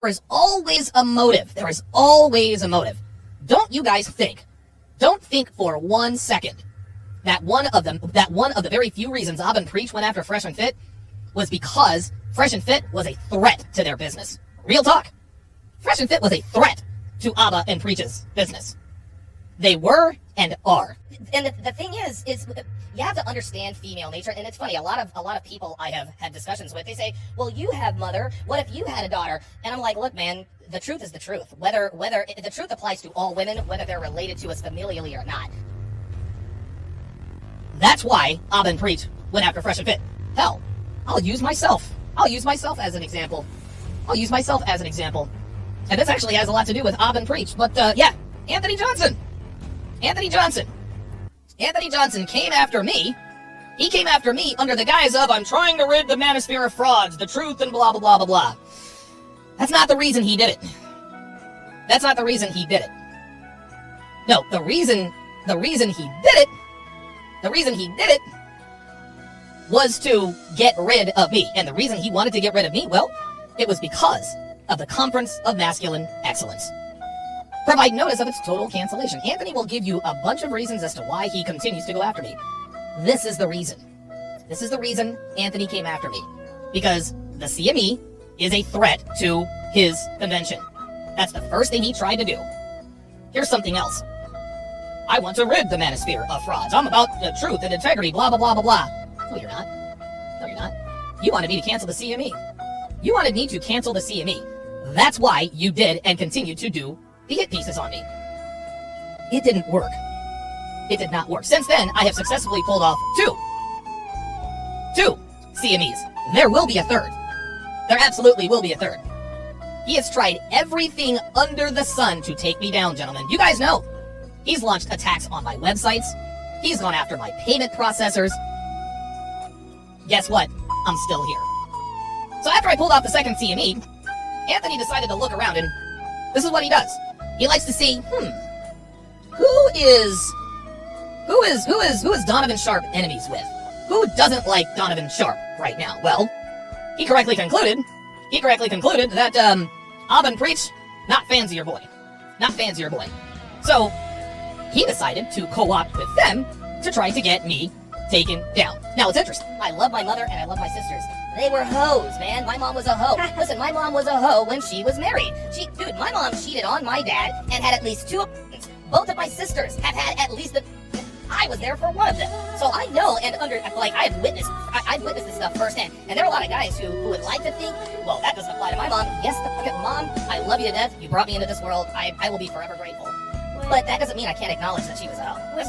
There is always a motive. There is always a motive. Don't you guys think? Don't think for 1 second that one of the very few reasons AbaNPreach went after Fresh and Fit was because Fresh and Fit was a threat to their business. Real talk. Fresh and Fit was a threat to AbaNPreach's business. They were and are. And the thing is you have to understand female nature. And it's funny, a lot of people I have had discussions with, they say, well, you have mother, what if you had a daughter? And I'm like, look, man, the truth is the truth. Whether the truth applies to all women, whether they're related to us familially or not. That's why AbaNPreach went after Fresh and Fit. Hell, I'll use myself as an example. And this actually has a lot to do with AbaNPreach. But yeah, Anthony Johnson came after me. He came after me under the guise of, I'm trying to rid the Manosphere of frauds, the truth, and blah, blah, blah, blah, blah. That's not the reason he did it. No, the reason he did it was to get rid of me. And the reason he wanted to get rid of me, well, it was because of the Conference of Masculine Excellence. Provide notice of its total cancellation. Anthony will give you a bunch of reasons as to why he continues to go after me. This is the reason. This is the reason Anthony came after me. Because the CME is a threat to his convention. That's the first thing he tried to do. Here's something else. I want to rid the Manosphere of frauds. I'm about the truth and integrity, blah, blah, blah, blah, blah. No, you're not. You wanted me to cancel the CME. You wanted me to cancel the CME. That's why you did and continue to do the hit pieces on me. It didn't work. It did not work. Since then, I have successfully pulled off two CMEs. There will be a third. There absolutely will be a third. He has tried everything under the sun to take me down, gentlemen. You guys know. He's launched attacks on my websites. He's gone after my payment processors. Guess what? I'm still here. So after I pulled off the second CME, Anthony decided to look around, and this is what he does. He likes to see, who is Donovan Sharp enemies with? Who doesn't like Donovan Sharp right now? Well, he correctly concluded that AbaNPreach, not fans of your boy. So he decided to co-opt with them to try to get me taken down. Now, it's interesting. I love my mother and I love my sisters. They were hoes, man. My mom was a hoe. Listen, my mom was a hoe when she was married. Dude, my mom cheated on my dad and had at least 2 abortions. Both of my sisters have had at least I was there for one of them. So I know, and I've witnessed this stuff firsthand. And there are a lot of guys who would like to think, well, that doesn't apply to my mom. Yes, Mom, I love you to death. You brought me into this world. I will be forever grateful. But that doesn't mean I can't acknowledge that she was a hoe. Do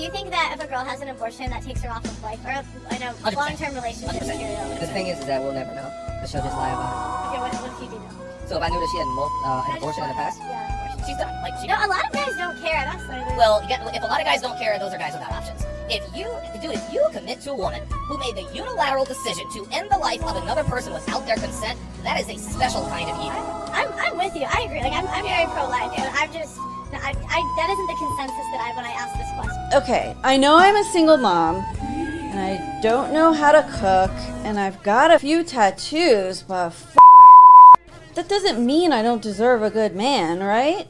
you think that if a girl has an abortion, that takes her off of life or in a long-term relationship? The thing is that we'll never know. But she'll just lie about it. Okay, what if you do know? So if I knew that she had an abortion in the past? Yeah, she's done. A lot of guys don't care. That's well, if a lot of guys don't care, those are guys without options. If you commit to a woman who made the unilateral decision to end the life of another person without their consent, that is a special kind of evil. I'm with you. I agree. I'm very pro-life, but I'm just. that isn't the consensus that when I asked this question. Okay, I know I'm a single mom, and I don't know how to cook, and I've got a few tattoos, but that doesn't mean I don't deserve a good man, right?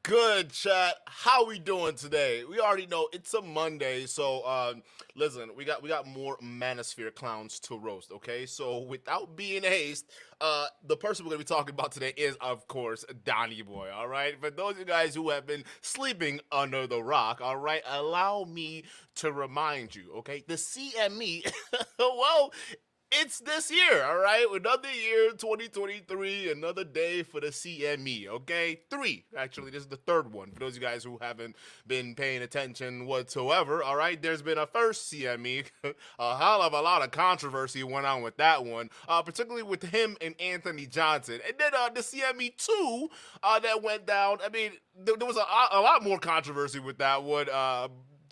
good, chat? How we doing today? We already know it's a Monday, so listen, we got more Manosphere clowns to roast. Okay, so without being haste, the person we're gonna be talking about today is, of course, Donny Boy. All right, for those of you guys who have been sleeping under the rock, all right, allow me to remind you. Okay, the CME, well, it's this year, all right? Another year, 2023, another day for the CME, okay? 3, actually, this is the 3rd one. For those of you guys who haven't been paying attention whatsoever, all right? There's been a first CME. A hell of a lot of controversy went on with that one, particularly with him and Anthony Johnson. And then the CME2 that went down, I mean, there was a lot more controversy with that one,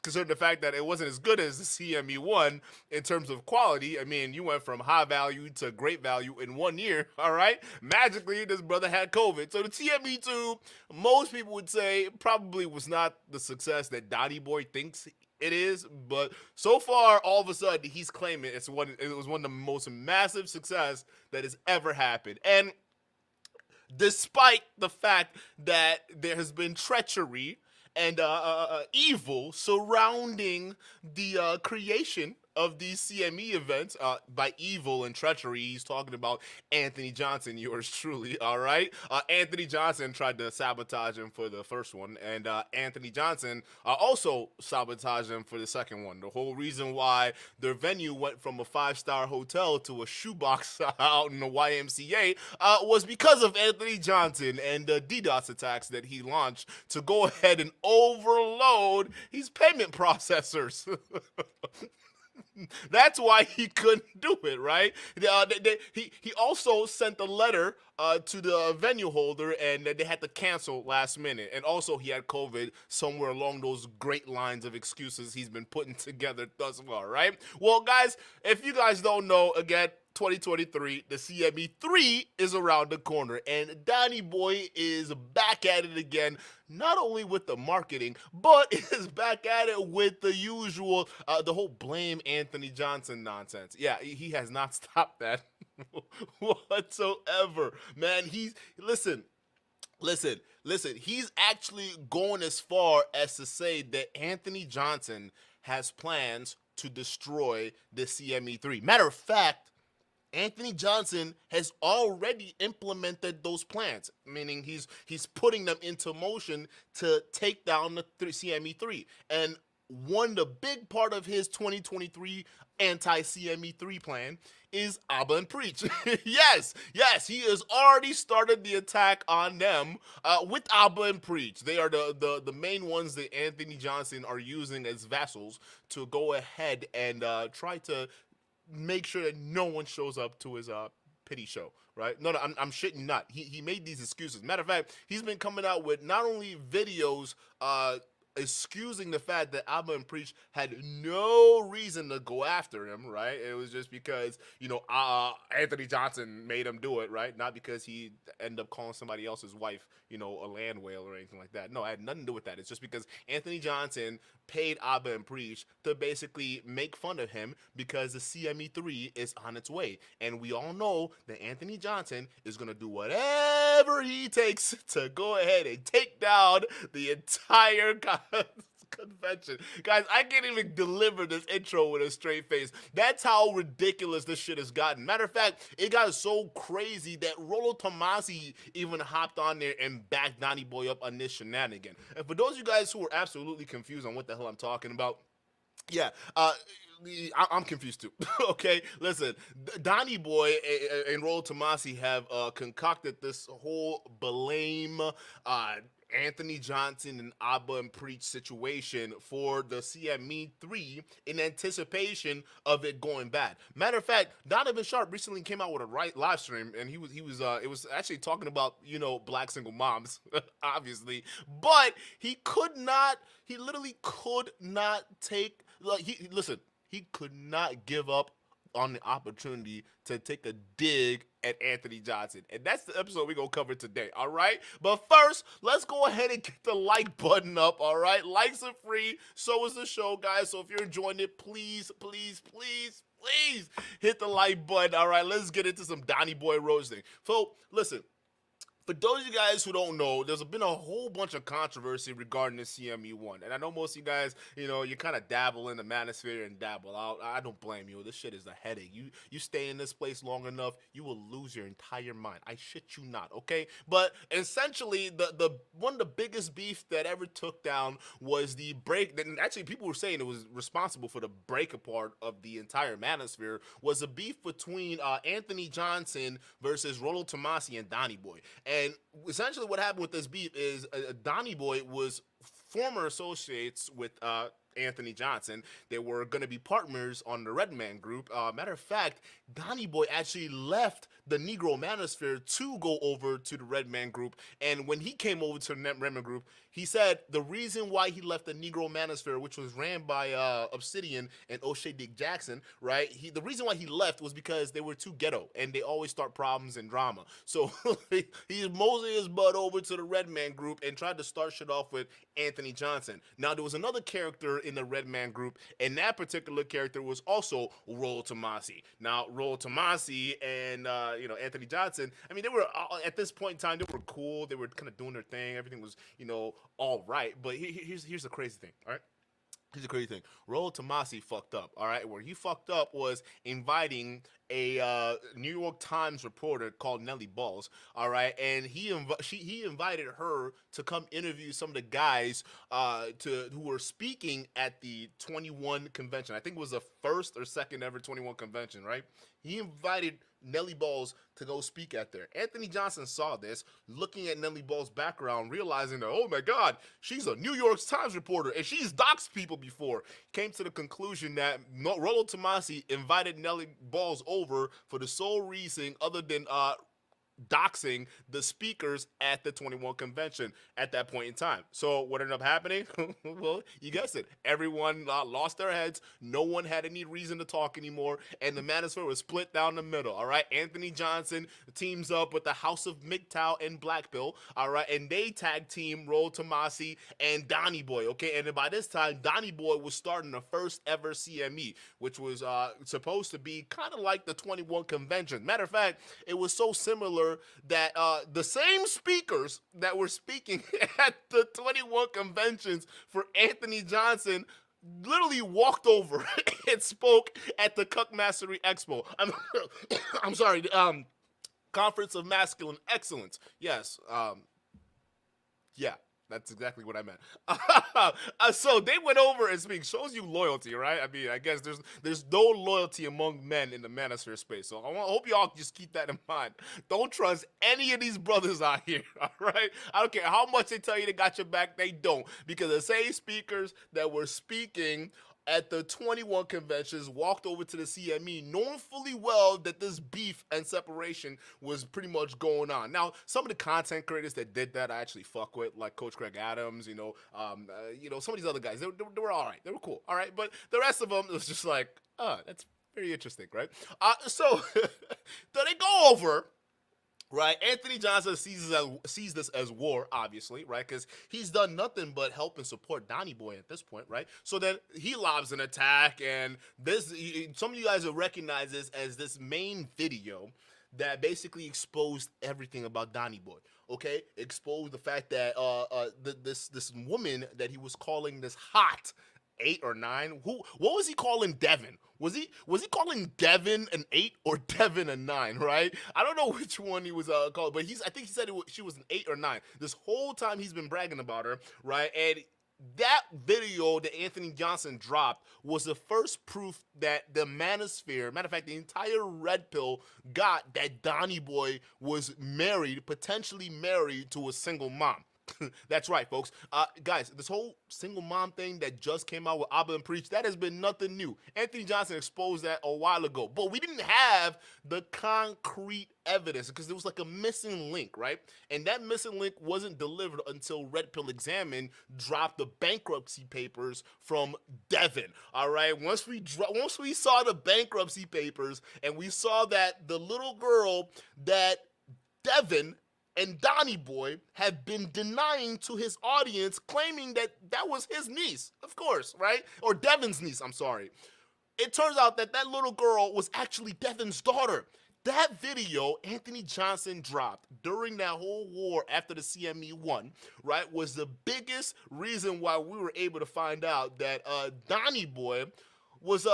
considering the fact that it wasn't as good as the CME1 in terms of quality. I mean, you went from high value to great value in 1 year, all right? Magically, this brother had COVID. So the CME2, most people would say, probably was not the success that Donny Boy thinks it is, but so far, all of a sudden, he's claiming it was one of the most massive success that has ever happened. And despite the fact that there has been treachery and evil surrounding the creation of these CME events. By evil and treachery, he's talking about Anthony Johnson, yours truly, all right? Anthony Johnson tried to sabotage him for the first one, and Anthony Johnson also sabotaged him for the second one. The whole reason why their venue went from a 5-star hotel to a shoebox out in the YMCA was because of Anthony Johnson and the DDoS attacks that he launched to go ahead and overload his payment processors. That's why he couldn't do it, right? He also sent a letter to the venue holder, and they had to cancel last minute. And also, he had COVID, somewhere along those great lines of excuses he's been putting together thus far, right? Well, guys, if you guys don't know, again, 2023, the CME3 is around the corner, and Donny Boy is back at it again, not only with the marketing, but is back at it with the usual, the whole blame Anthony Johnson nonsense. Yeah, he has not stopped that whatsoever. Man, listen, he's actually going as far as to say that Anthony Johnson has plans to destroy the CME3. Matter of fact, Anthony Johnson has already implemented those plans, meaning he's putting them into motion to take down the CME3. And the big part of his 2023 anti-CME3 plan is AbaNPreach. yes, he has already started the attack on them with AbaNPreach. They are the main ones that Anthony Johnson are using as vassals to go ahead and try to make sure that no one shows up to his pity show, right? No, I'm shitting you not. He made these excuses. Matter of fact, he's been coming out with not only videos excusing the fact that AbaNPreach had no reason to go after him, right? It was just because, Anthony Johnson made him do it, right? Not because he ended up calling somebody else's wife, a land whale or anything like that. No, it had nothing to do with that. It's just because Anthony Johnson paid AbaNPreach to basically make fun of him because the CME3 is on its way. And we all know that Anthony Johnson is going to do whatever he takes to go ahead and take down the entire convention. Guys, I can't even deliver this intro with a straight face. That's how ridiculous this shit has gotten. Matter of fact, it got so crazy that Rollo Tomasi even hopped on there and backed Donny Boy up on this shenanigan. And for those of you guys who are absolutely confused on what the hell I'm talking about, yeah, I'm confused too. Okay, listen, Donny Boy and Rollo Tomasi have concocted this whole blame Anthony Johnson and AbaNPreach situation for the CME3 in anticipation of it going bad. Matter of fact, Donovan Sharp recently came out with a live stream, and it was actually talking about black single moms, obviously, but he literally could not take he could not give up on the opportunity to take a dig at Anthony Johnson. And that's the episode we're going to cover today, all right? But first, let's go ahead and get the like button up, all right? Likes are free. So is the show, guys. So if you're enjoying it, please hit the like button, all right? Let's get into some Donny Boy roasting. So, listen. For those of you guys who don't know, there's been a whole bunch of controversy regarding the CME1. And I know most of you guys, you kind of dabble in the Manosphere and dabble out. I don't blame you. This shit is a headache. You stay in this place long enough, you will lose your entire mind. I shit you not, okay? But essentially, the one of the biggest beef that ever took down was the break. And actually, people were saying it was responsible for the break apart of the entire Manosphere, was a beef between Anthony Johnson versus Rollo Tomasi and Donny Boy. And essentially what happened with this beef is Donny Boy was former associates with Anthony Johnson. They were going to be partners on the Redman group. Matter of fact, Donny Boy actually left the Negro Manosphere to go over to the Redman group. And when he came over to the Redman group, he said the reason why he left the Negro Manosphere, which was ran by Obsidian and O'Shea Dick Jackson, right? The reason why he left was because they were too ghetto and they always start problems and drama. So he moseyed his butt over to the Redman group and tried to start shit off with Anthony Johnson. Now, there was another character in the Redman group, and that particular character was also Rollo Tomasi. Now, Rollo Tomasi and Anthony Johnson, I mean, they were at this point in time, they were cool. They were kind of doing their thing. Everything was, all right. But here's the crazy thing, all right? Here's the crazy thing. Rollo Tomasi fucked up, all right? Where he fucked up was inviting a New York Times reporter called Nellie Balls, all right? And he invited her to come interview some of the guys who were speaking at the 21 convention. I think it was the first or second ever 21 convention, right? He invited Nellie Balls to go speak at there. Anthony Johnson saw this, looking at Nellie Balls' background, realizing that, oh my God, she's a New York Times reporter and she's doxed people before. Came to the conclusion that Rollo Tomasi invited Nellie Balls over for the sole reason other than doxing the speakers at the 21 convention at that point in time. So what ended up happening? Well, you guessed it. Everyone lost their heads. No one had any reason to talk anymore, and the Manosphere was split down the middle. All right, Anthony Johnson teams up with the House of MGTOW and Black Pill. All right, and they tag team Rollo Tomasi and Donny Boy. Okay, and then by this time, Donny Boy was starting the first ever CME, which was supposed to be kind of like the 21 convention. Matter of fact, it was so similar that the same speakers that were speaking at the 21 conventions for Anthony Johnson literally walked over and spoke at the Cuck Mastery Expo. I'm sorry, the Conference of Masculine Excellence. Yes, yeah. That's exactly what I meant. So they went over and speak. Shows you loyalty, right? I mean, I guess there's no loyalty among men in the Manosphere space. So I hope y'all just keep that in mind. Don't trust any of these brothers out here, all right? I don't care how much they tell you they got your back, they don't. Because the same speakers that were speaking at the 21 conventions walked over to the CME, knowing fully well that this beef and separation was pretty much going on. Now, some of the content creators that did that I actually fuck with, like Coach Craig Adams, some of these other guys, they were all right. They were cool, all right? But the rest of them, it was just like, that's very interesting, right? So they go over. Right, Anthony Johnson sees this as war, obviously, right? Because he's done nothing but help and support Donny Boy at this point, right? So then he lobs an attack, and some of you guys will recognize this as this main video that basically exposed everything about Donny Boy. Okay, exposed the fact that this woman that he was calling this hot 8 or 9. What was he calling Devin? Was he calling Devin an 8 or Devin a 9? Right? I don't know which one he was called, but I think he said she was an 8 or 9. This whole time he's been bragging about her, right? And that video that Anthony Johnson dropped was the first proof that the Manosphere, matter of fact, the entire Red Pill got that Donny Boy was potentially married to a single mom. That's right, folks. Guys, this whole single mom thing that just came out with AbaNPreach, that has been nothing new. Anthony Johnson exposed that a while ago, but we didn't have the concrete evidence because there was like a missing link, right? And that missing link wasn't delivered until Red Pill Examine dropped the bankruptcy papers from Devin. All right, once we saw the bankruptcy papers and we saw that the little girl that Devin and Donny Boy have been denying to his audience, claiming that was his niece, of course, right? Or Devin's niece, I'm sorry. It turns out that little girl was actually Devin's daughter. That video Anthony Johnson dropped during that whole war after the CME won, right, was the biggest reason why we were able to find out that Donny Boy was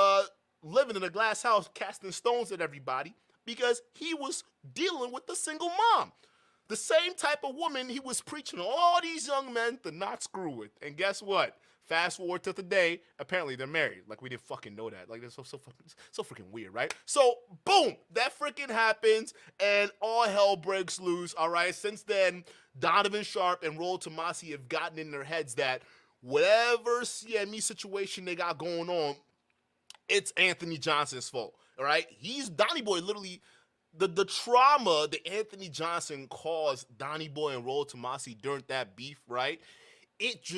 living in a glass house casting stones at everybody because he was dealing with a single mom. The same type of woman he was preaching all these young men to not screw with. And guess what? Fast forward to today, apparently they're married. Like, we didn't fucking know that. Like, that's so freaking weird, right? So, boom, that freaking happens, and all hell breaks loose, all right? Since then, Donovan Sharp and Rollo Tomasi have gotten in their heads that whatever CME situation they got going on, it's Anthony Johnson's fault, all right? Donny Boy literally... The trauma that Anthony Johnson caused Donny Boy and Rollo Tomasi during that beef, right? It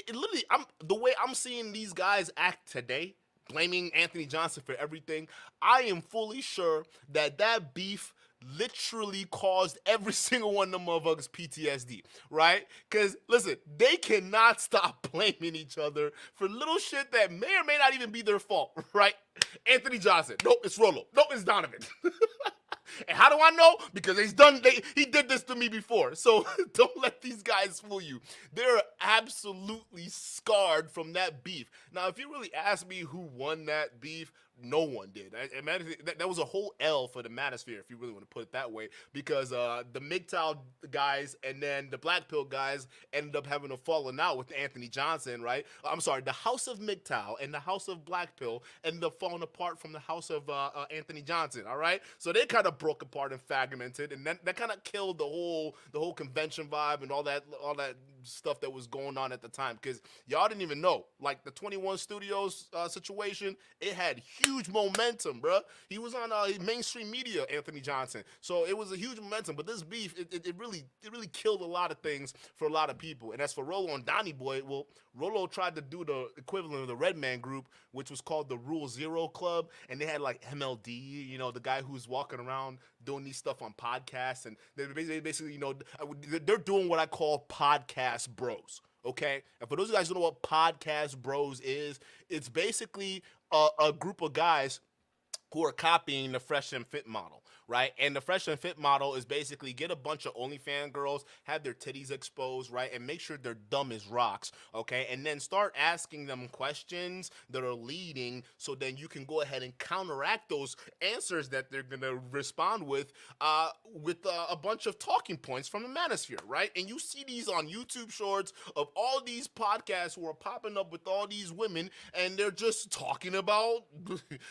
literally, the way I'm seeing these guys act today, blaming Anthony Johnson for everything, I am fully sure that beef literally caused every single one of them motherfuckers PTSD, right? Because, listen, they cannot stop blaming each other for little shit that may or may not even be their fault, right? Anthony Johnson. Nope, it's Rollo. Nope, it's Donovan. And how do I know? Because he did this to me before. So don't let these guys fool you. They're absolutely scarred from that beef. Now, if you really ask me who won that beef, no one did. That was a whole L for the Manosphere, if you really want to put it that way, because the MGTOW guys and then the Black Pill guys ended up having a falling out with Anthony Johnson, right? I'm sorry, the House of MGTOW and the House of Black Pill ended up falling apart from the House of Anthony Johnson, all right? So they kind of broke apart and fragmented, and that kind of killed the whole convention vibe and all that stuff that was going on at the time, because y'all didn't even know. Like, the 21 Studios situation, it had huge momentum, bruh. He was on mainstream media, Anthony Johnson. So it was a huge momentum. But this beef, it really killed a lot of things for a lot of people. And as for Rollo and Donny Boy, well, Rollo tried to do the equivalent of the Red Man Group, which was called the Rule Zero Club. And they had like MLD, you know, the guy who's walking around doing these stuff on podcasts. And they basically, you know, they're doing what I call podcast bros. Okay, and for those of you guys who don't know what podcast bros is, it's basically a group of guys who are copying the Fresh and Fit model, right? And the Fresh and Fit model is basically get a bunch of OnlyFans girls, have their titties exposed, right? And make sure they're dumb as rocks, okay? And then start asking them questions that are leading, so then you can go ahead and counteract those answers that they're gonna respond with a bunch of talking points from the Manosphere, right? And you see these on YouTube shorts of all these podcasts who are popping up with all these women, and they're just talking about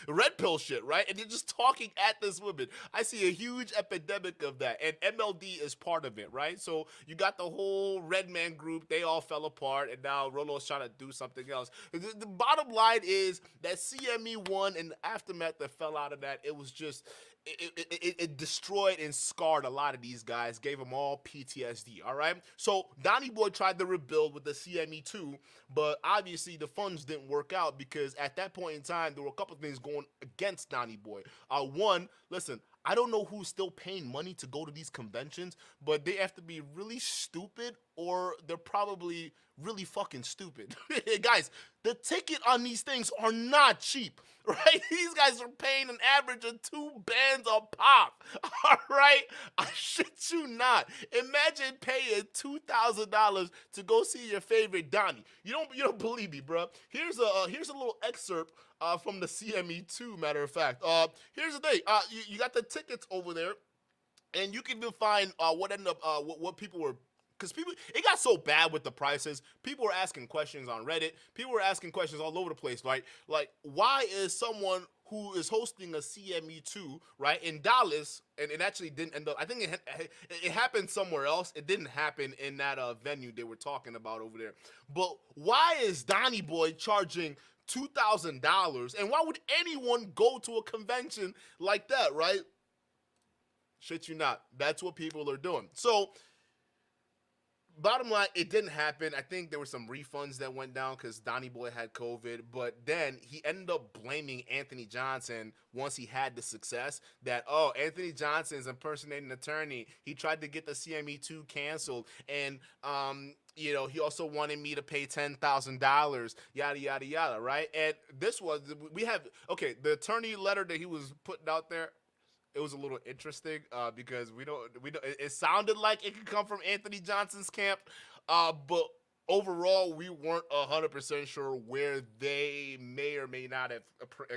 red pill shit, right? And they're just talking at this woman. I see a huge epidemic of that, and MLD is part of it, right? So you got the whole Red Man Group, they all fell apart, and now Rollo's trying to do something else. The bottom line is that CME won, and the aftermath that fell out of that, it was just... It destroyed and scarred a lot of these guys, gave them all PTSD, all right? So Donny Boy tried to rebuild with the CME2, but obviously the funds didn't work out because at that point in time, there were a couple of things going against Donny Boy. One, listen, I don't know who's still paying money to go to these conventions, but they have to be really stupid or they're probably really fucking stupid. Guys, the ticket on these things are not cheap, right? These guys are paying an average of 2 bands a pop, all right? I shit you not. Imagine paying $2,000 to go see your favorite Donny. You don't believe me, bro. Here's a little excerpt from the CME2, matter of fact. Here's the thing. You got the tickets over there, and you can even find what ended up what people were. Because it got so bad with the prices. People were asking questions on Reddit. People were asking questions all over the place. Like why is someone who is hosting a CME2, right, in Dallas, and it actually didn't end up, I think it happened somewhere else. It didn't happen in that venue they were talking about over there. But why is Donny Boy charging $2,000? And why would anyone go to a convention like that, right? Shit you not. That's what people are doing. So... bottom line, it didn't happen. I think there were some refunds that went down because Donny Boy had COVID, but then he ended up blaming Anthony Johnson once he had the success that, oh, Anthony Johnson's impersonating an attorney. He tried to get the CME2 canceled, and you know, he also wanted me to pay $10,000, yada, yada, yada, right? And this was, the attorney letter that he was putting out there, it was a little interesting because we don't. It sounded like it could come from Anthony Johnson's camp, but overall we weren't 100% sure where they may or may not have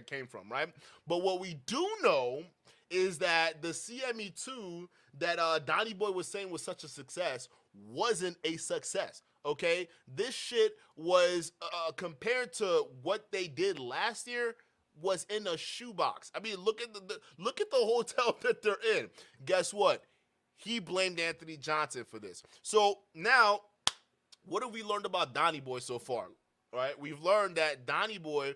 came from, right? But what we do know is that the CME2 that Donny Boy was saying was such a success wasn't a success. Okay, this shit was compared to what they did last year was in a shoebox. I mean, look at the hotel that they're in. Guess what? He blamed Anthony Johnson for this. So now, what have we learned about Donny Boy so far? Right, we've learned that Donny Boy,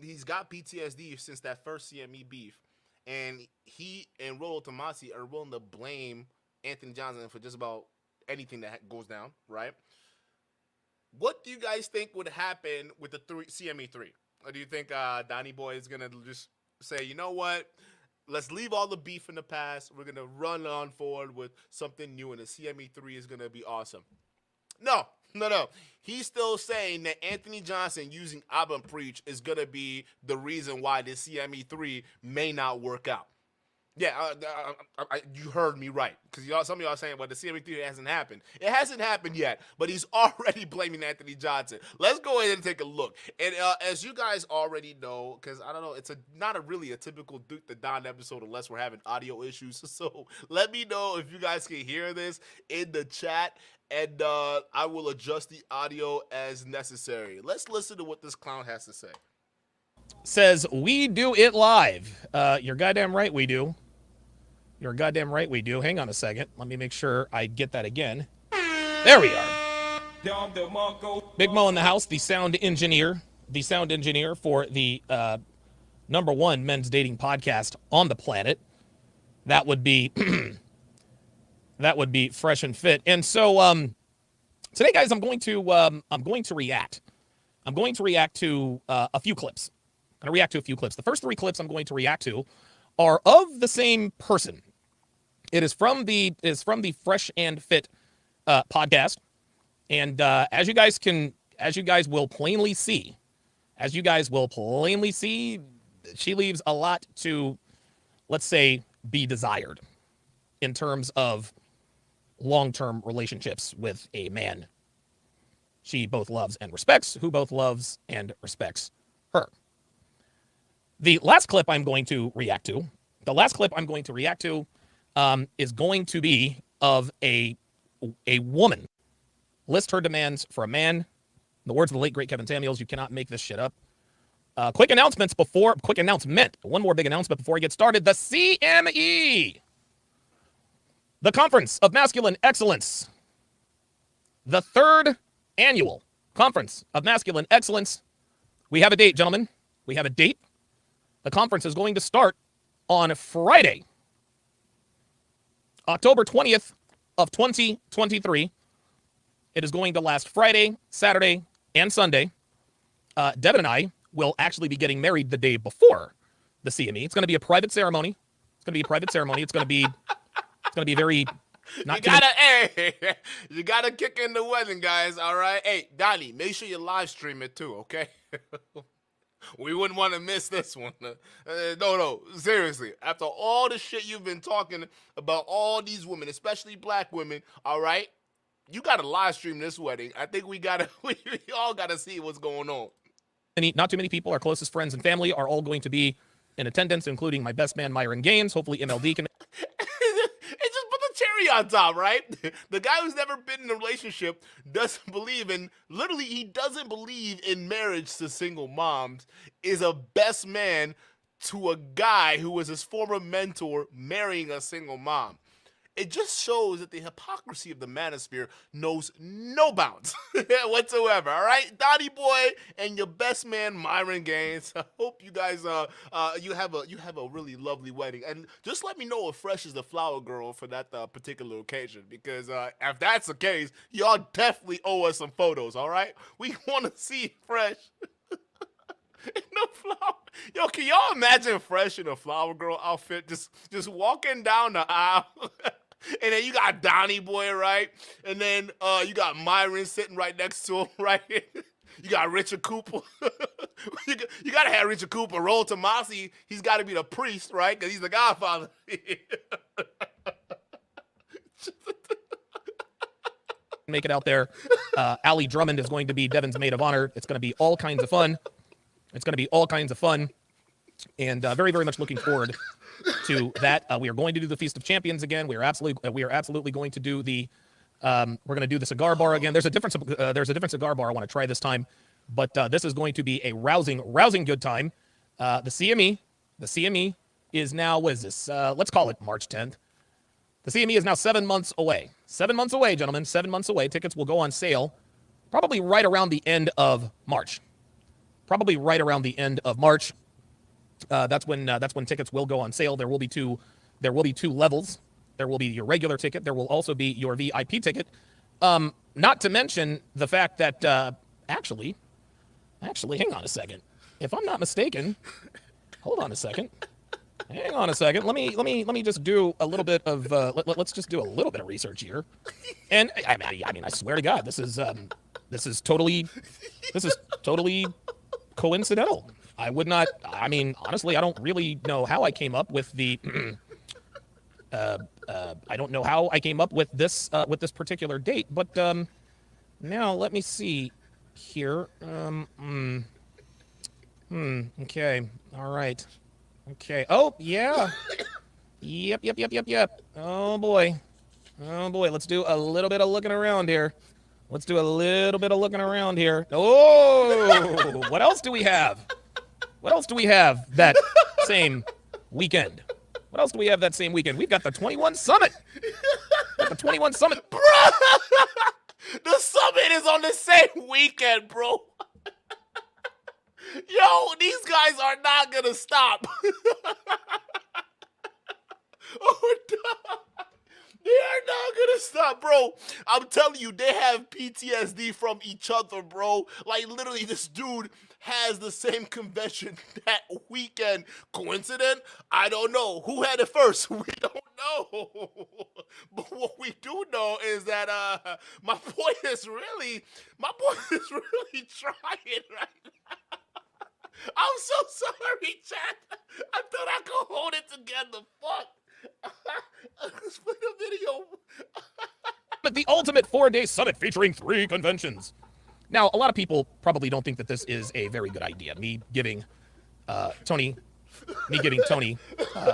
he's got PTSD since that first CME beef, and he and Rollo Tomasi are willing to blame Anthony Johnson for just about anything that goes down, right? What do you guys think would happen with the CME3? Or do you think Donny Boy is going to just say, you know what? Let's leave all the beef in the past. We're going to run on forward with something new, and the CME3 is going to be awesome. No. He's still saying that Anthony Johnson using AbaNPreach is going to be the reason why the CME3 may not work out. Yeah, you heard me right. Because some of y'all are saying, well, the CME3 hasn't happened. It hasn't happened yet, but he's already blaming Anthony Johnson. Let's go ahead and take a look. And as you guys already know, because I don't know, it's not really a typical Duke the Don episode unless we're having audio issues. So let me know if you guys can hear this in the chat, and I will adjust the audio as necessary. Let's listen to what this clown has to say. Says, we do it live. You're goddamn right we do. You're goddamn right we do. Hang on a second. Let me make sure I get that again. There we are. Big Mo in the house, the sound engineer for the #1 men's dating podcast on the planet. That would be fresh and fit. And so today, guys, I'm going to react. I'm going to react to a few clips. I'm going to react to a few clips. The first 3 clips I'm going to react to are of the same person. It is from the Fresh and Fit podcast, and as you guys will plainly see, she leaves a lot to, let's say, be desired in terms of long-term relationships with a man she both loves and respects, who both loves and respects her. The last clip I'm going to react to is going to be of a woman. List her demands for a man. In the words of the late, great Kevin Samuels, you cannot make this shit up. Quick announcement. One more big announcement before I get started. The CME, the Conference of Masculine Excellence, the 3rd annual Conference of Masculine Excellence. We have a date, gentlemen. We have a date. The conference is going to start on Friday, October 20th of 2023. It is going to last Friday, Saturday, and Sunday. Devin and I will actually be getting married the day before the CME. It's going to be a private ceremony. It's going to be very. You gotta kick in the wedding, guys. All right. Hey, Donny, make sure you live stream it too, okay? We wouldn't want to miss this one. No, seriously. After all the shit you've been talking about all these women, especially black women, all right, you got to live stream this wedding. I think we all got to see what's going on. Not too many people, our closest friends and family, are all going to be in attendance, including my best man, Myron Gaines. Hopefully MLD can... It just put the cherry on top, right? The guy who's never been in a relationship doesn't believe he doesn't believe in marriage to single moms, is a best man to a guy who was his former mentor marrying a single mom. It just shows that the hypocrisy of the Manosphere knows no bounds whatsoever. All right, Donny Boy and your best man Myron Gaines. I hope you guys you have a really lovely wedding, and just let me know if Fresh is the flower girl for that particular occasion, because if that's the case, y'all definitely owe us some photos. All right, we want to see Fresh. No flower. Yo, can y'all imagine Fresh in a flower girl outfit, just walking down the aisle? And then you got Donny Boy, right? And then you got Myron sitting right next to him, right? You got Richard Cooper. you got to have Richard Cooper. Roll Tomasi, he's got to be the priest, right? Because he's the godfather. Make it out there. Ali Drummond is going to be Devin's maid of honor. It's going to be all kinds of fun. And very, very much looking forward to that. We are going to do the Feast of Champions again. We are absolutely going to do the we're going to do the cigar bar again. There's a different cigar bar I want to try this time, but this is going to be a rousing good time. The CME is now, what is this? Let's call it March 10th. The CME is now 7 months away. 7 months away, gentlemen. 7 months away. Tickets will go on sale probably right around the end of March. That's when tickets will go on sale. There will be two levels. There will be your regular ticket. There will also be your VIP ticket. Not to mention the fact that actually, hang on a second. If I'm not mistaken, hold on a second. Hang on a second. Let me just do a little bit of let's just do a little bit of research here. And I mean, I swear to God, this is totally coincidental. I would not. I mean, honestly, I don't really know how I came up with the. I don't know how I came up with this particular date, but now let me see here. Okay. All right. Okay. Oh yeah. Yep. Oh boy. Let's do a little bit of looking around here. Oh, what else do we have? That same weekend? We've got the 21 Summit. Bro, the Summit is on the same weekend, bro. Yo, these guys are not gonna stop. Oh, no. They are not gonna stop, bro. I'm telling you, they have PTSD from each other, bro. Like, literally, this dude has the same convention that weekend. Coincident? I don't know. Who had it first? We don't know. But what we do know is that my boy is really trying right now. I'm so sorry, chat. I thought I could hold it together. Fuck. Let's play the video. But the ultimate 4-day summit featuring 3 conventions. Now, a lot of people probably don't think that this is a very good idea. Me giving Tony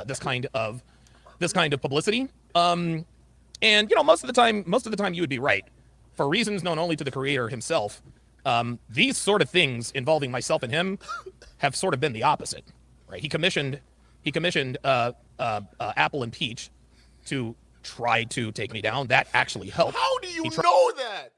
this kind of publicity. And you know, most of the time you would be right. For reasons known only to the creator himself, these sort of things involving myself and him have sort of been the opposite. Right? He commissioned AbaNPreach to try to take me down. That actually helped. How do you know that?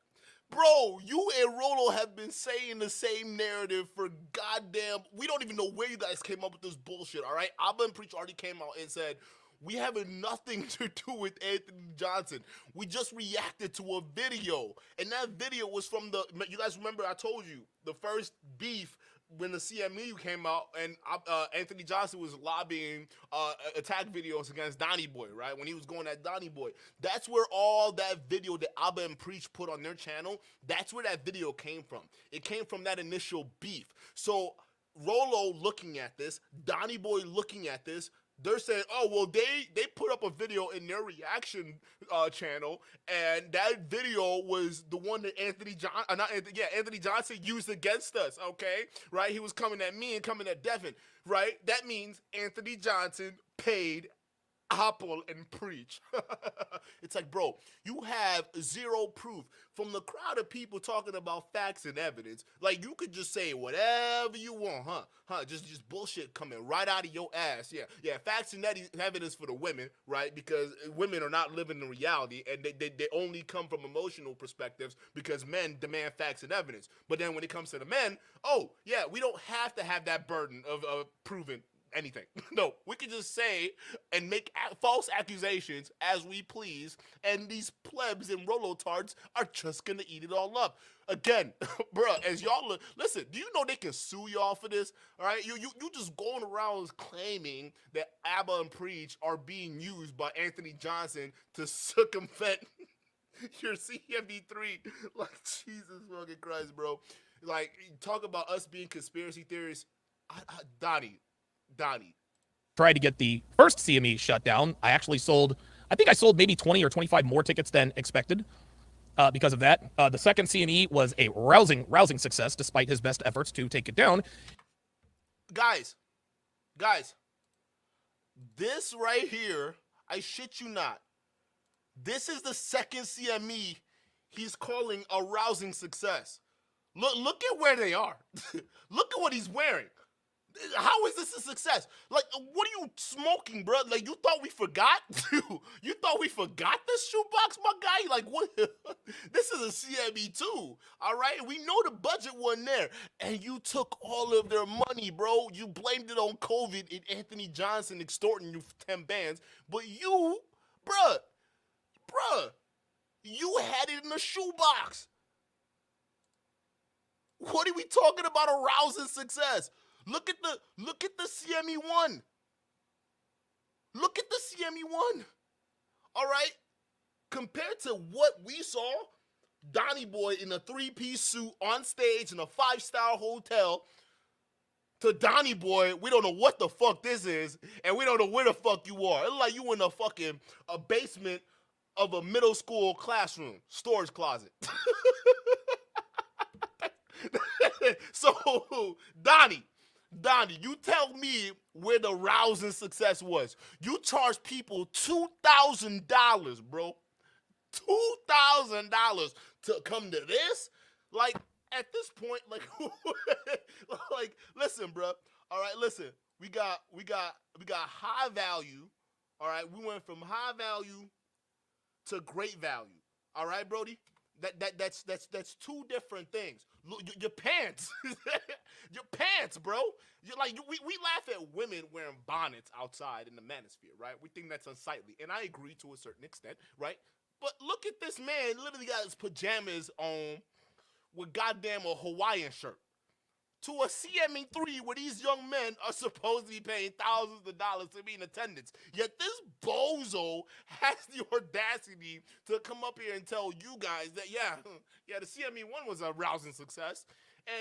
Bro, you and Rolo have been saying the same narrative for goddamn... We don't even know where you guys came up with this bullshit, all right? AbaNPreach already came out and said, we have nothing to do with Anthony Johnson. We just reacted to a video. And that video was from the... You guys remember I told you, the first beef when the CME came out and Anthony Johnson was lobbying attack videos against Donny Boy, right? When he was going at Donny Boy. That's where all that video that AbaNPreach put on their channel, that's where that video came from. It came from that initial beef. So Rolo looking at this, Donny Boy looking at this, they're saying, oh, well, they put up a video in their reaction channel, and that video was the one that Anthony Johnson used against us, okay? Right? He was coming at me and coming at Devin, right? That means Anthony Johnson paid AbaNPreach. It's like, bro, you have zero proof from the crowd of people talking about facts and evidence. Like, you could just say whatever you want, huh? Just bullshit coming right out of your ass. Yeah, facts and evidence for the women, right? Because women are not living in reality, and they only come from emotional perspectives because men demand facts and evidence. But then when it comes to the men, oh, yeah, we don't have to have that burden of proving anything. No, we can just say and make false accusations as we please, and these plebs and Rolo-tards are just gonna eat it all up. Again, bro, as y'all listen, do you know they can sue y'all for this? All right, you just going around claiming that AbaNPreach are being used by Anthony Johnson to circumvent your CME3. Like, Jesus fucking Christ, bro. Like, talk about us being conspiracy theories. Donny. Tried to get the first CME shut down. I think I sold maybe 20 or 25 more tickets than expected because of that. The second CME was a rousing success despite his best efforts to take it down. Guys, this right here, I shit you not, this is the second CME he's calling a rousing success. Look at where they are. Look at what he's wearing. How is this a success? Like, what are you smoking, bro? Like, you thought we forgot? You thought we forgot this shoebox, my guy? Like, what? This is a CME2, all right? We know the budget wasn't there. And you took all of their money, bro. You blamed it on COVID and Anthony Johnson extorting you for 10 bands. But you, bruh, you had it in a shoebox. What are we talking about? A rousing success? Look at the CME1. Look at the CME1. All right? Compared to what we saw, Donny Boy in a 3-piece suit on stage in a 5-star hotel, to Donny Boy, we don't know what the fuck this is, and we don't know where the fuck you are. It's like you in a basement of a middle school classroom, storage closet. So, Donny, you tell me where the rousing success was. You charged people $2,000, bro. $2,000 to come to this? Like, at this point, like, like, listen, bro. All right, listen. We got high value. All right, we went from high value to great value. All right, Brody? That's two different things. Look, your pants, your pants, bro. You're like, we laugh at women wearing bonnets outside in the Manosphere, right? We think that's unsightly, and I agree to a certain extent, right? But look at this man, literally got his pajamas on with goddamn a Hawaiian shirt. To a CME3 where these young men are supposed to be paying thousands of dollars to be in attendance. Yet this bozo has the audacity to come up here and tell you guys that, the CME1 was a rousing success,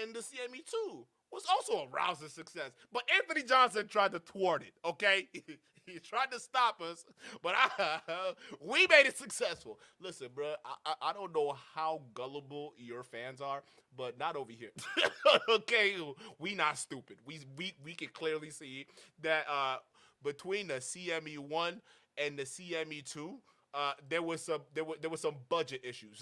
and the CME2 was also a rousing success. But Anthony Johnson tried to thwart it, okay? He tried to stop us, but we made it successful. Listen, bro, I don't know how gullible your fans are, but not over here. Okay, we not stupid. We can clearly see that between the CME1 and the CME2, there was some budget issues.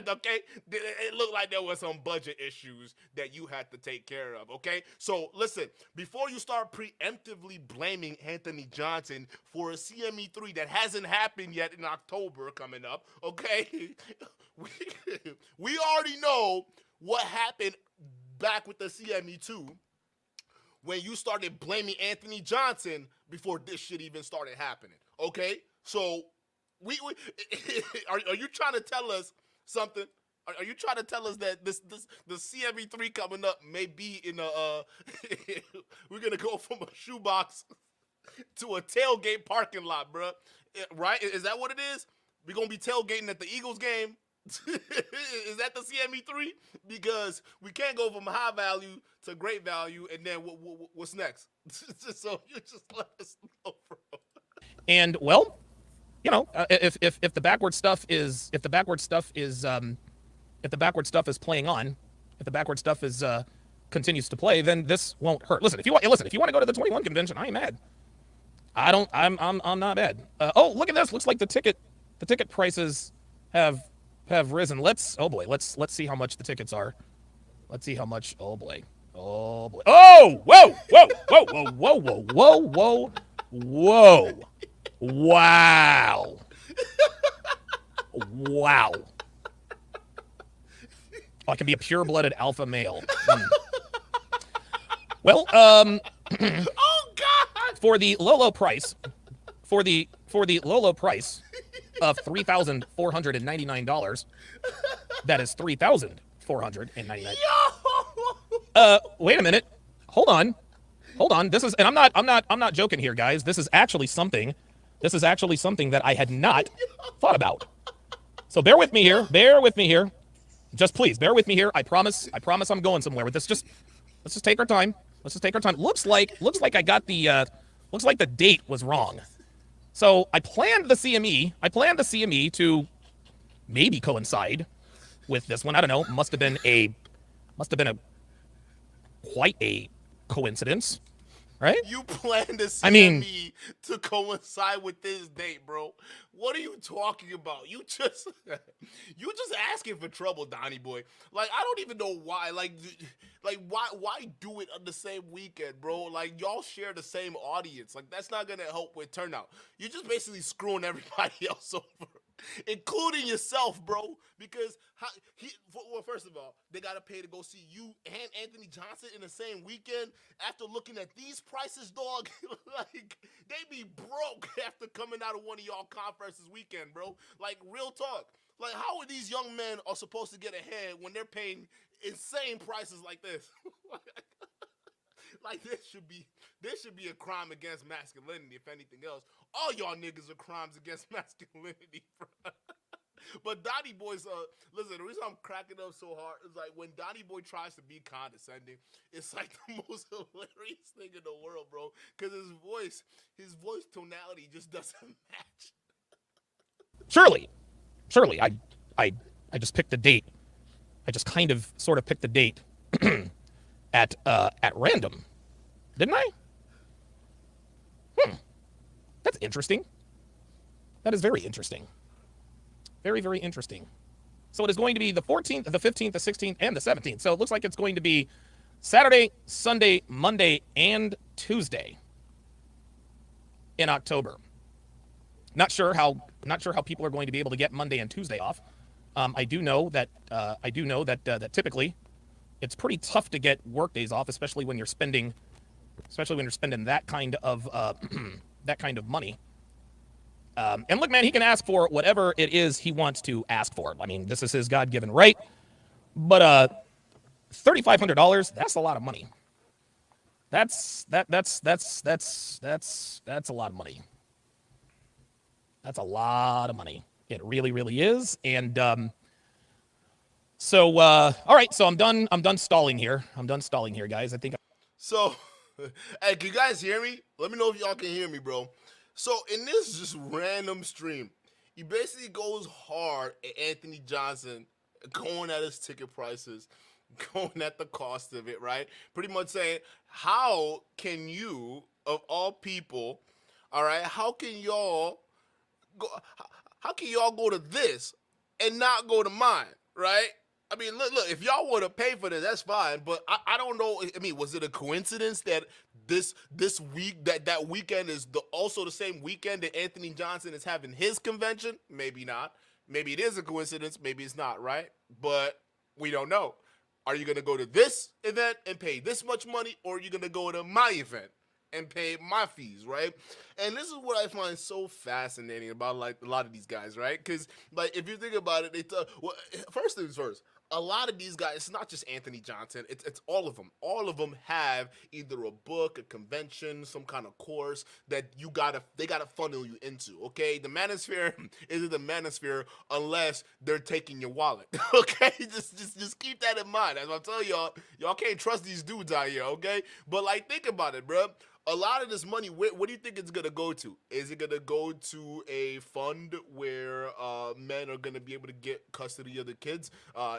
Okay, it looked like there was some budget issues that you had to take care of. Okay, so listen, before you start preemptively blaming Anthony Johnson for a CME3 that hasn't happened yet in October coming up, okay, we already know what happened back with the CME2 when you started blaming Anthony Johnson before this shit even started happening. Okay, so. Are you trying to tell us something? Are you trying to tell us that the CME3 coming up may be in a we're gonna go from a shoebox to a tailgate parking lot, bro? Right? Is that what it is? We're gonna be tailgating at the Eagles game. Is that the CME3? Because we can't go from high value to great value, and then what's next? So you just let us know, bro. And well. You know, if the backward stuff is playing on, if the backward stuff is continues to play, then this won't hurt. Listen, if you want to go to the 21 convention, I ain't mad. I'm not mad. Oh, look at this. Looks like the ticket prices have risen. Let's see how much the tickets are. Let's see how much. Oh boy. Oh whoa. Wow. Wow. Oh, I can be a pure-blooded alpha male. Well, oh God! For the low price, for the low price of $3,499, that is $3,499. Wait a minute. Hold on. This is, and I'm not joking here, guys. This is actually something that I had not thought about. So bear with me here. Just please bear with me here. I promise I'm going somewhere with this. Let's just take our time. Let's just take our time. Looks like I got the looks like the date was wrong. So I planned the CME to maybe coincide with this one. I don't know. Must have been a quite a coincidence, right? You planned the CME to coincide with this date, bro. What are you talking about? You just asking for trouble, Donny boy. Like, I don't even know why. Like why do it on the same weekend, bro? Like, y'all share the same audience. Like, that's not gonna help with turnout. You're just basically screwing everybody else over, including yourself, bro. Because well, first of all, they gotta pay to go see you and Anthony Johnson in the same weekend. After looking at these prices, dog, like, they be broke after coming out of one of y'all conferences weekend, bro. Like, real talk. Like, how are these young men are supposed to get ahead when they're paying insane prices like this? Like, this should be a crime against masculinity, if anything else. All y'all niggas are crimes against masculinity, bro. But Donny Boy's, listen, the reason I'm cracking up so hard is, like, when Donny Boy tries to be condescending, it's like the most hilarious thing in the world, bro. Because his voice tonality just doesn't match. Surely, I just picked the date. I just kind of sort of picked the date at random, didn't I? That's interesting. That is very interesting. Very, very interesting. So it is going to be the 14th, the 15th, the 16th, and the 17th. So it looks like it's going to be Saturday, Sunday, Monday, and Tuesday in October. Not sure how people are going to be able to get Monday and Tuesday off. I do know that that typically it's pretty tough to get work days off, especially when you're spending that kind of that kind of money. And look, man, he can ask for whatever it is he wants to ask for. I mean, this is his God-given right. But $3,500, that's a lot of money. That's a lot of money. That's a lot of money. It really, really is. And all right, so I'm done stalling here. Guys. I think. So, hey, can you guys hear me? Let me know if y'all can hear me, bro. So, in this just random stream, he basically goes hard at Anthony Johnson, going at his ticket prices, going at the cost of it, right? Pretty much saying, how can you, of all people, all right, how can y'all go to this and not go to mine, right? I mean, look, if y'all want to pay for this, that's fine. But I don't know. I mean, was it a coincidence that this week, that weekend is also the same weekend that Anthony Johnson is having his convention? Maybe not. Maybe it is a coincidence. Maybe it's not, right? But we don't know. Are you going to go to this event and pay this much money, or are you going to go to my event and pay my fees, right? And this is what I find so fascinating about, like, a lot of these guys, right? Because, like, if you think about it, first things first, a lot of these guys, it's not just Anthony Johnson, it's all of them. All of them have either a book, a convention, some kind of course that they gotta funnel you into, okay? The Manosphere isn't the Manosphere unless they're taking your wallet, okay? Just keep that in mind. As I'm telling y'all can't trust these dudes out here, okay? But, like, think about it, bro. A lot of this money, what do you think it's going to go to? Is it going to go to a fund where men are going to be able to get custody of the kids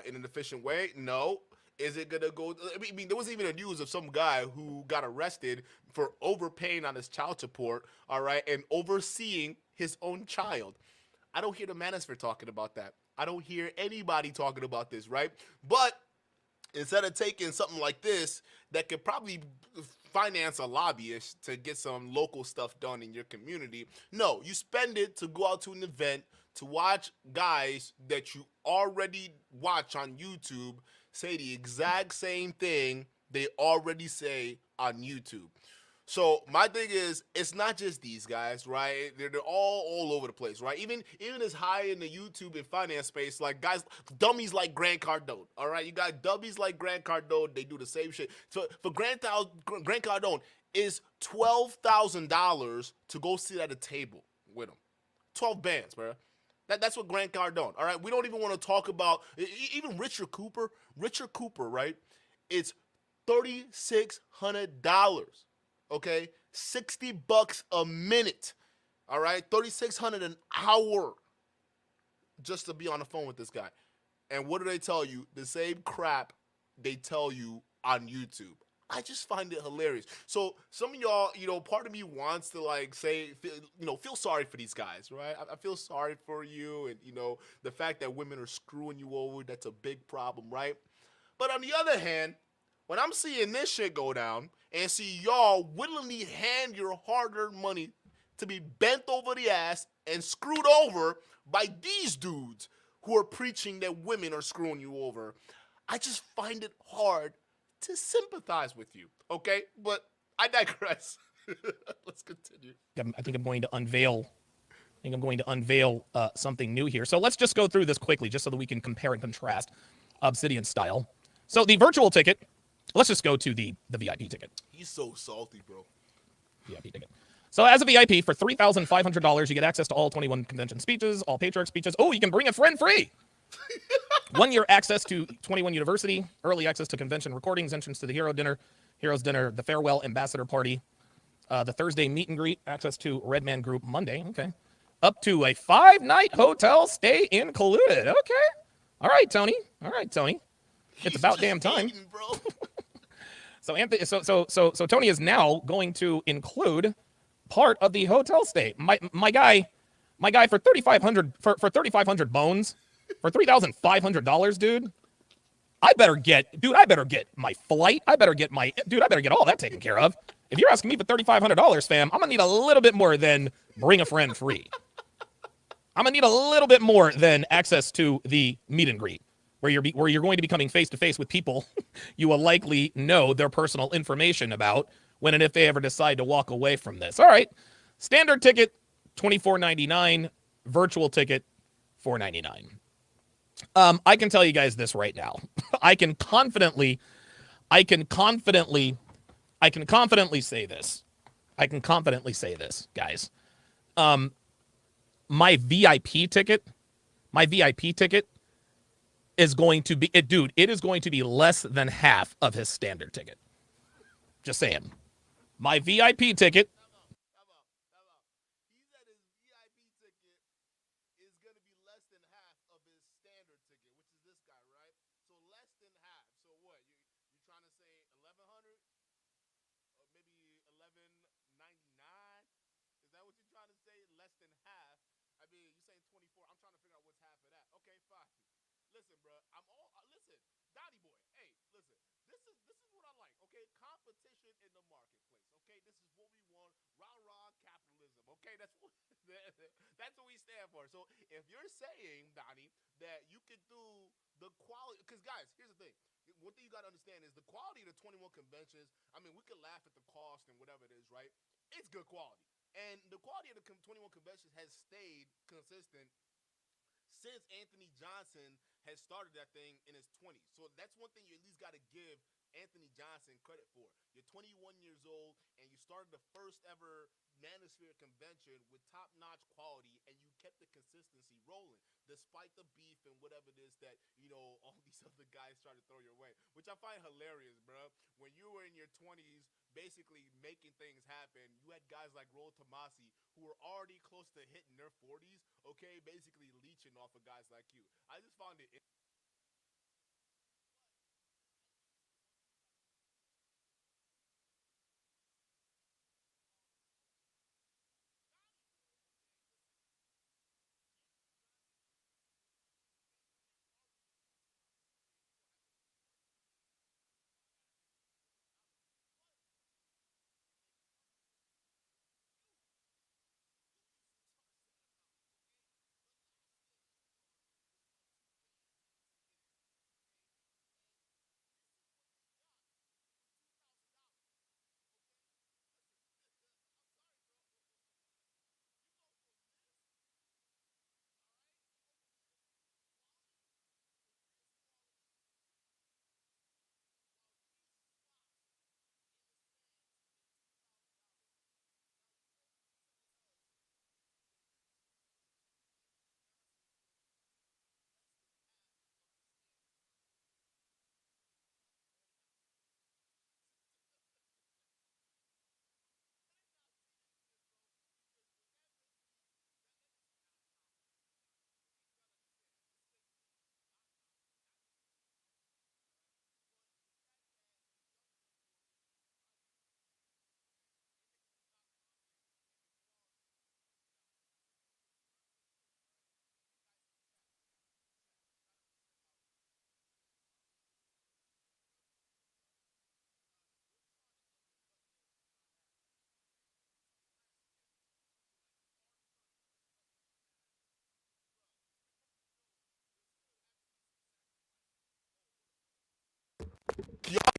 in an efficient way? No. Is it going to go? I mean, there was even a news of some guy who got arrested for overpaying on his child support, all right, and overseeing his own child. I don't hear the Manosphere talking about that. I don't hear anybody talking about this, right? But instead of taking something like this that could probably finance a lobbyist to get some local stuff done in your community, no, you spend it to go out to an event to watch guys that you already watch on YouTube say the exact same thing they already say on YouTube. So my thing is, it's not just these guys, right? They're all over the place, right? Even as high in the YouTube and finance space, like guys, dummies like Grant Cardone, all right? You got dummies like Grant Cardone. They do the same shit. For Grant Cardone, is $12,000 to go sit at a table with him. 12 bands, bro. That's what Grant Cardone. All right, we don't even want to talk about even Richard Cooper. Richard Cooper, right? It's $3,600. Okay, $60 a minute. All right, 3,600 an hour just to be on the phone with this guy. And what do they tell you? The same crap they tell you on YouTube. I just find it hilarious. So some of y'all, part of me wants to like say, feel sorry for these guys, right? I feel sorry for you, and the fact that women are screwing you over, that's a big problem, right? But on the other hand, when I'm seeing this shit go down and see y'all willingly hand your hard-earned money to be bent over the ass and screwed over by these dudes who are preaching that women are screwing you over, I just find it hard to sympathize with you, okay? But I digress. Let's continue. I think I'm going to unveil something new here. So let's just go through this quickly, just so that we can compare and contrast Obsidian style. So the virtual ticket, let's just go to the VIP ticket. He's so salty, bro. VIP ticket. So as a VIP, for $3,500, you get access to all 21 convention speeches, all Patriarch speeches. Oh, you can bring a friend free. 1 year access to 21 University, early access to convention recordings, entrance to the Heroes Dinner, the farewell ambassador party, the Thursday meet and greet, access to Redman Group Monday. Okay. Up to a 5-night hotel stay included. Okay. All right, Tony. It's about damn time. Eating, bro. So Anthony, so Tony is now going to include part of the hotel stay. My guy for 3,500 for 3,500 bones, for $3,500, dude. I better get my flight. I better get all that taken care of. If you're asking me for $3,500, fam, I'm gonna need a little bit more than bring a friend free. I'm gonna need a little bit more than access to the meet and greet, where you're going to be coming face to face with people you will likely know their personal information about when and if they ever decide to walk away from this. All right, standard ticket $24.99, virtual ticket $4.99. I can tell you guys this right now. I can confidently say this. Guys. My VIP ticket is going to be, it is going to be less than half of his standard ticket. Just saying. My VIP ticket. He said his VIP ticket is going to be less than half of his standard ticket, which is this guy, right? So less than half. So what? You trying to say 1,100? Or maybe 1,199? Is that what you're trying to say? Less than half? I mean, you're saying 24. I'm trying to figure out what's half of that. Okay, fine. Listen, bro. Listen, Donny boy. Hey, listen. This is what I like. Okay, competition in the marketplace. Okay, this is what we want. Rah capitalism. Okay, that's what we stand for. So if you're saying, Donny, that you could do the quality, because guys, here's the thing. One thing you got to understand is the quality of the 21 conventions. I mean, we could laugh at the cost and whatever it is, right? It's good quality. And the quality of the 21 conventions has stayed consistent since Anthony Johnson has started that thing in his 20s. So that's one thing you at least got to give Anthony Johnson credit for. You're 21 years old, and you started the first ever Manosphere convention with top-notch quality, and you kept the consistency rolling, despite the beef and whatever it is that, all these other guys try to throw your way, which I find hilarious, bro. When you were in your 20s, basically making things happen, you had guys like Roll Tomasi who were already close to hitting their 40s, okay, basically leeching off of guys like you. I just found it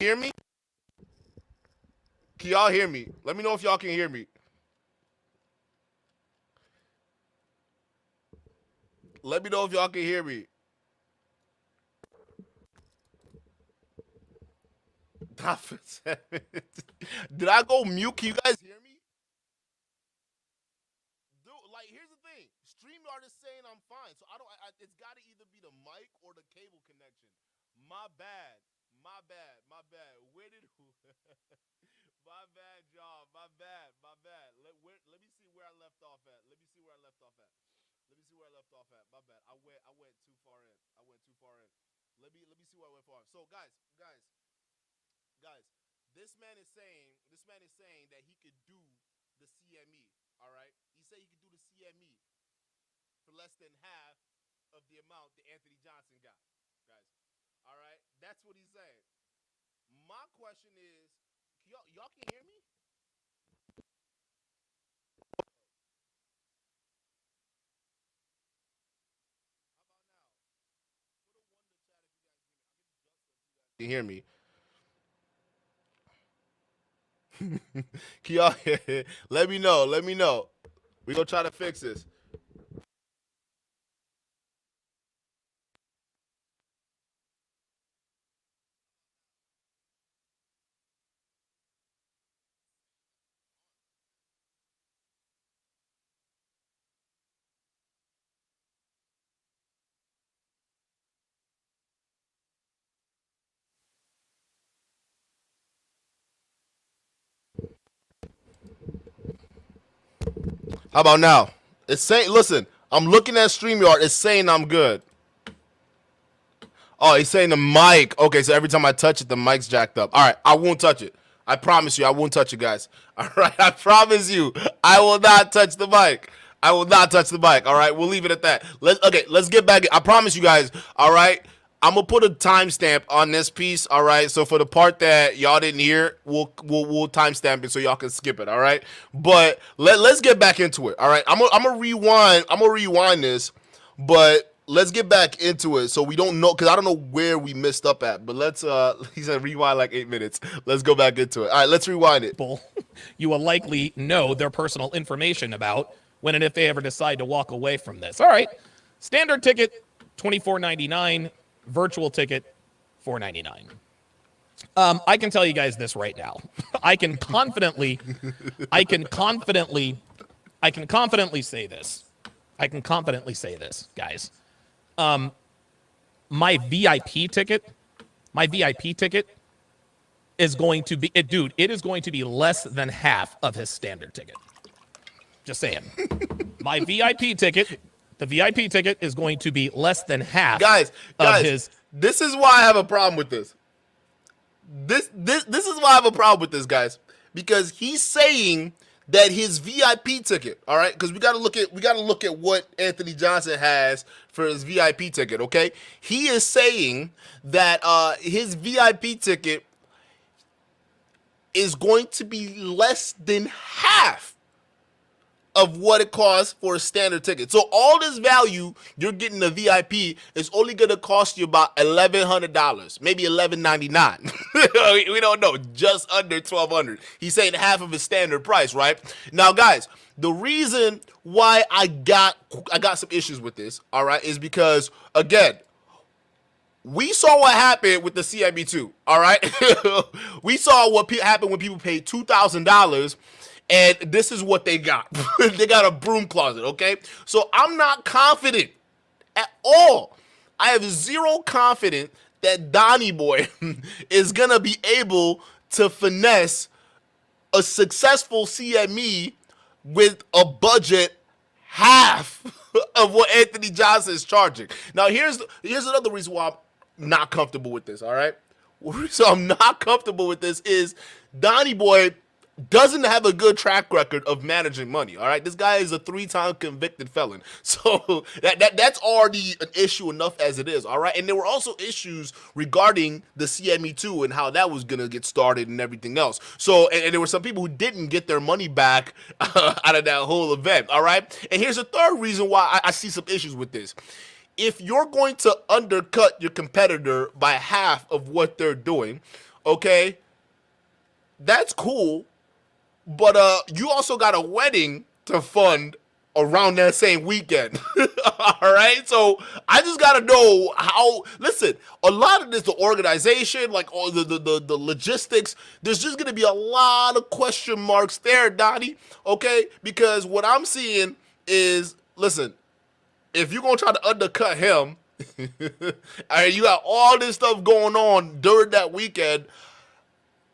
hear me? Can y'all hear me? Let me know if y'all can hear me. Let me know if y'all can hear me. Did I go mute? Can you guys hear me? Dude, like, here's the thing. StreamYard is saying I'm fine, so it's got to either be the mic or the cable connection. My bad. Where did my bad, y'all. My bad. Let me see where I left off at. My bad. I went too far in. Let me see where I went far. So guys, this man is saying that he could do the CME. All right, he said he could do the CME for less than half of the amount that Anthony Johnson got, guys. All right, that's what he's saying. My question is, y'all can hear me? How about now? Put a 1 in the chat if you guys can hear me. Can y'all hear? Let me know. We gonna try to fix this. How about now? It's saying, listen, I'm looking at StreamYard. It's saying I'm good. Oh, he's saying the mic. Okay, so every time I touch it, the mic's jacked up. All right, I won't touch it. I promise you, I won't touch it, guys. All right, I promise you, I will not touch the mic. All right, we'll leave it at that. Let's get back. I promise you guys. All right, I'm gonna put a timestamp on this piece. All right, so for the part that y'all didn't hear, we'll timestamp it so y'all can skip it. All right, but let's get back into it. All right, I'm gonna rewind this, but let's get back into it so we don't know, because I don't know where we messed up at. But let's he said rewind like 8 minutes. Let's go back into it. All right, let's rewind it. You will likely know their personal information about when and if they ever decide to walk away from this. All right, standard ticket $24.99, virtual ticket $4.99. I can tell you guys this right now. I can confidently say this. Guys. My VIP ticket is going to be, it is going to be less than half of his standard ticket. Just saying. My VIP ticket, the VIP ticket is going to be less than half of his. This is why I have a problem with this. This is why I have a problem with this, guys, because he's saying that his VIP ticket, all right, because we got to look at what Anthony Johnson has for his VIP ticket, okay? He is saying that his VIP ticket is going to be less than half of what it costs for a standard ticket. So all this value you're getting the VIP is only going to cost you about $1,100, maybe $1,199. We don't know, just under $1,200. He's saying half of his standard price, right? Now, guys, the reason why I got some issues with this, all right, is because, again, we saw what happened with the CME2, all right? We saw what happened when people paid $2,000, and this is what they got. They got a broom closet, okay? So I'm not confident at all. I have zero confidence that Donny Boy is going to be able to finesse a successful CME with a budget half of what Anthony Johnson is charging. Now, here's another reason why I'm not comfortable with this, all right? So I'm not comfortable with this is Donny Boy doesn't have a good track record of managing money, all right? This guy is a 3-time convicted felon. So that's already an issue enough as it is, all right? And there were also issues regarding the CME2 and how that was going to get started and everything else. So, and there were some people who didn't get their money back out of that whole event, all right? And here's a third reason why I see some issues with this. If you're going to undercut your competitor by half of what they're doing, okay, that's cool. But you also got a wedding to fund around that same weekend. All right, so I just gotta know how. Listen, a lot of this, the organization, like all the logistics, there's just gonna be a lot of question marks there, Donnie. Okay, because what I'm seeing is, listen, if you're gonna try to undercut him, all right, you got all this stuff going on during that weekend.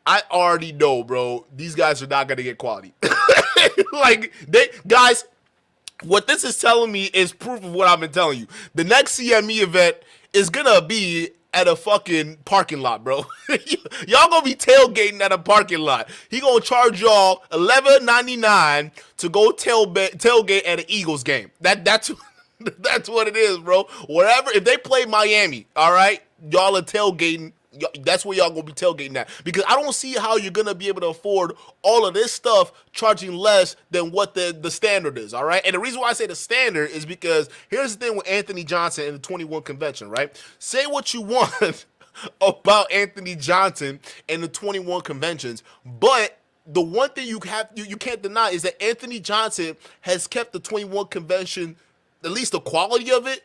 I already know, bro, these guys are not gonna get quality. Like, guys, what this is telling me is proof of what I've been telling you. The next CME event is gonna be at a fucking parking lot, bro. Y'all gonna be tailgating at a parking lot. He gonna charge y'all $11.99 to go tailgate at an Eagles game. That's that's what it is, bro. Whatever, if they play Miami, all right, y'all are tailgating. That's where y'all gonna be tailgating at, because I don't see how you're gonna be able to afford all of this stuff charging less than what the standard is. All right, and the reason why I say the standard is because here's the thing with Anthony Johnson and the 21 convention, right? Say what you want about Anthony Johnson and the 21 conventions, but the one thing you can't deny is that Anthony Johnson has kept the 21 convention, at least the quality of it,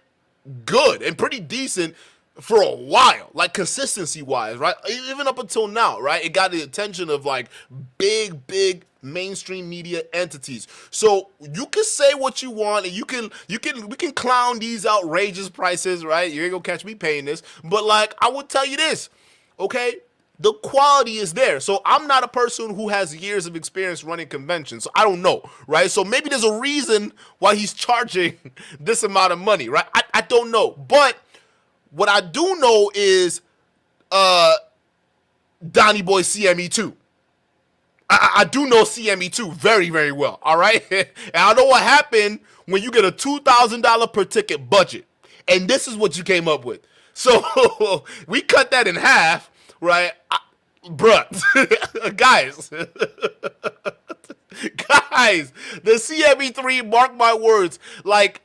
good and pretty decent for a while, like consistency wise, right? Even up until now, right? It got the attention of like big mainstream media entities. So you can say what you want, and we can clown these outrageous prices, right? You ain't gonna catch me paying this, but like I would tell you this, okay? The quality is there. So I'm not a person who has years of experience running conventions, so I don't know, right? So maybe there's a reason why he's charging this amount of money, right? I don't know, but what I do know is Donny Boy CME2. I do know CME2 very, very well, all right? And I know what happened when you get a $2,000 per ticket budget. And this is what you came up with. So we cut that in half, right? Bruh, guys, the CME3, mark my words, like,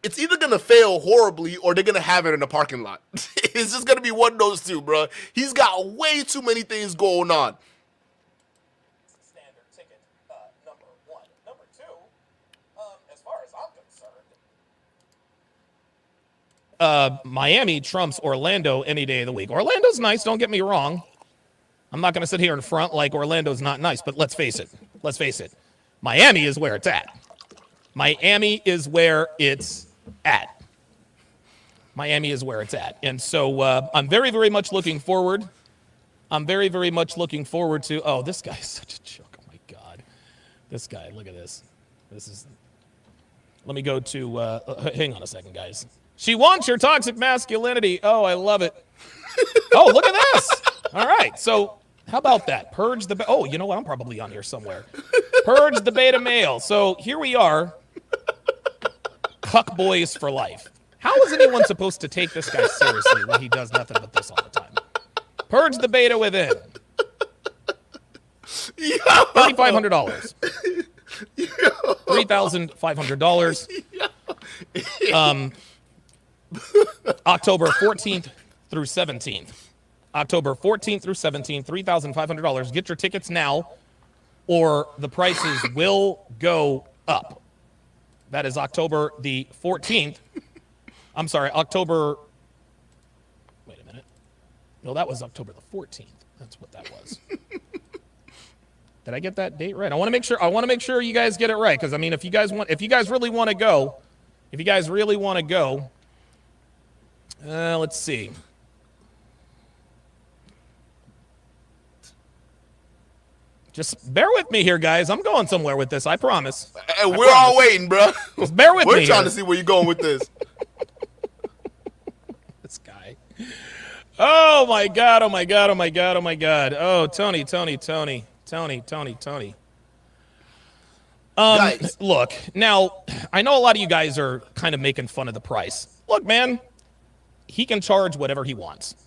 it's either gonna fail horribly or they're gonna have it in the parking lot. It's just gonna be one of those two, bro. He's got way too many things going on. Standard ticket, number one. Number two, as far as I'm concerned, Miami trumps Orlando any day of the week. Orlando's nice, don't get me wrong. I'm not gonna sit here in front like Orlando's not nice, but let's face it. Miami is where it's at. Miami is where it's at. And so I'm very, very much looking forward. To, oh, this guy's such a joke. Oh my God. This guy, look at this. Let me go to, hang on a second, guys. She wants your toxic masculinity. Oh, I love it. Oh, look at this. All right. So how about that? Purge the, oh, you know what? I'm probably on here somewhere. Purge the beta male. So here we are. Cuck boys for life. How is anyone supposed to take this guy seriously when he does nothing but this all the time? Purge the beta within. $3,500. $3,500. October 14th through 17th. $3,500. Get your tickets now, or the prices will go up. That is October the 14th. I'm sorry, October. Wait a minute. No, that was October the 14th. That's what that was. Did I get that date right? I want to make sure you guys get it right, because I mean, if you guys really want to go, let's see. Just bear with me here, guys. I'm going somewhere with this. I promise. And we're all waiting, bro. Just bear with me. We're trying to see where you're going with this. This guy. Oh my God. Oh, Tony. Guys. Look, now I know a lot of you guys are kind of making fun of the price. Look, man, he can charge whatever he wants.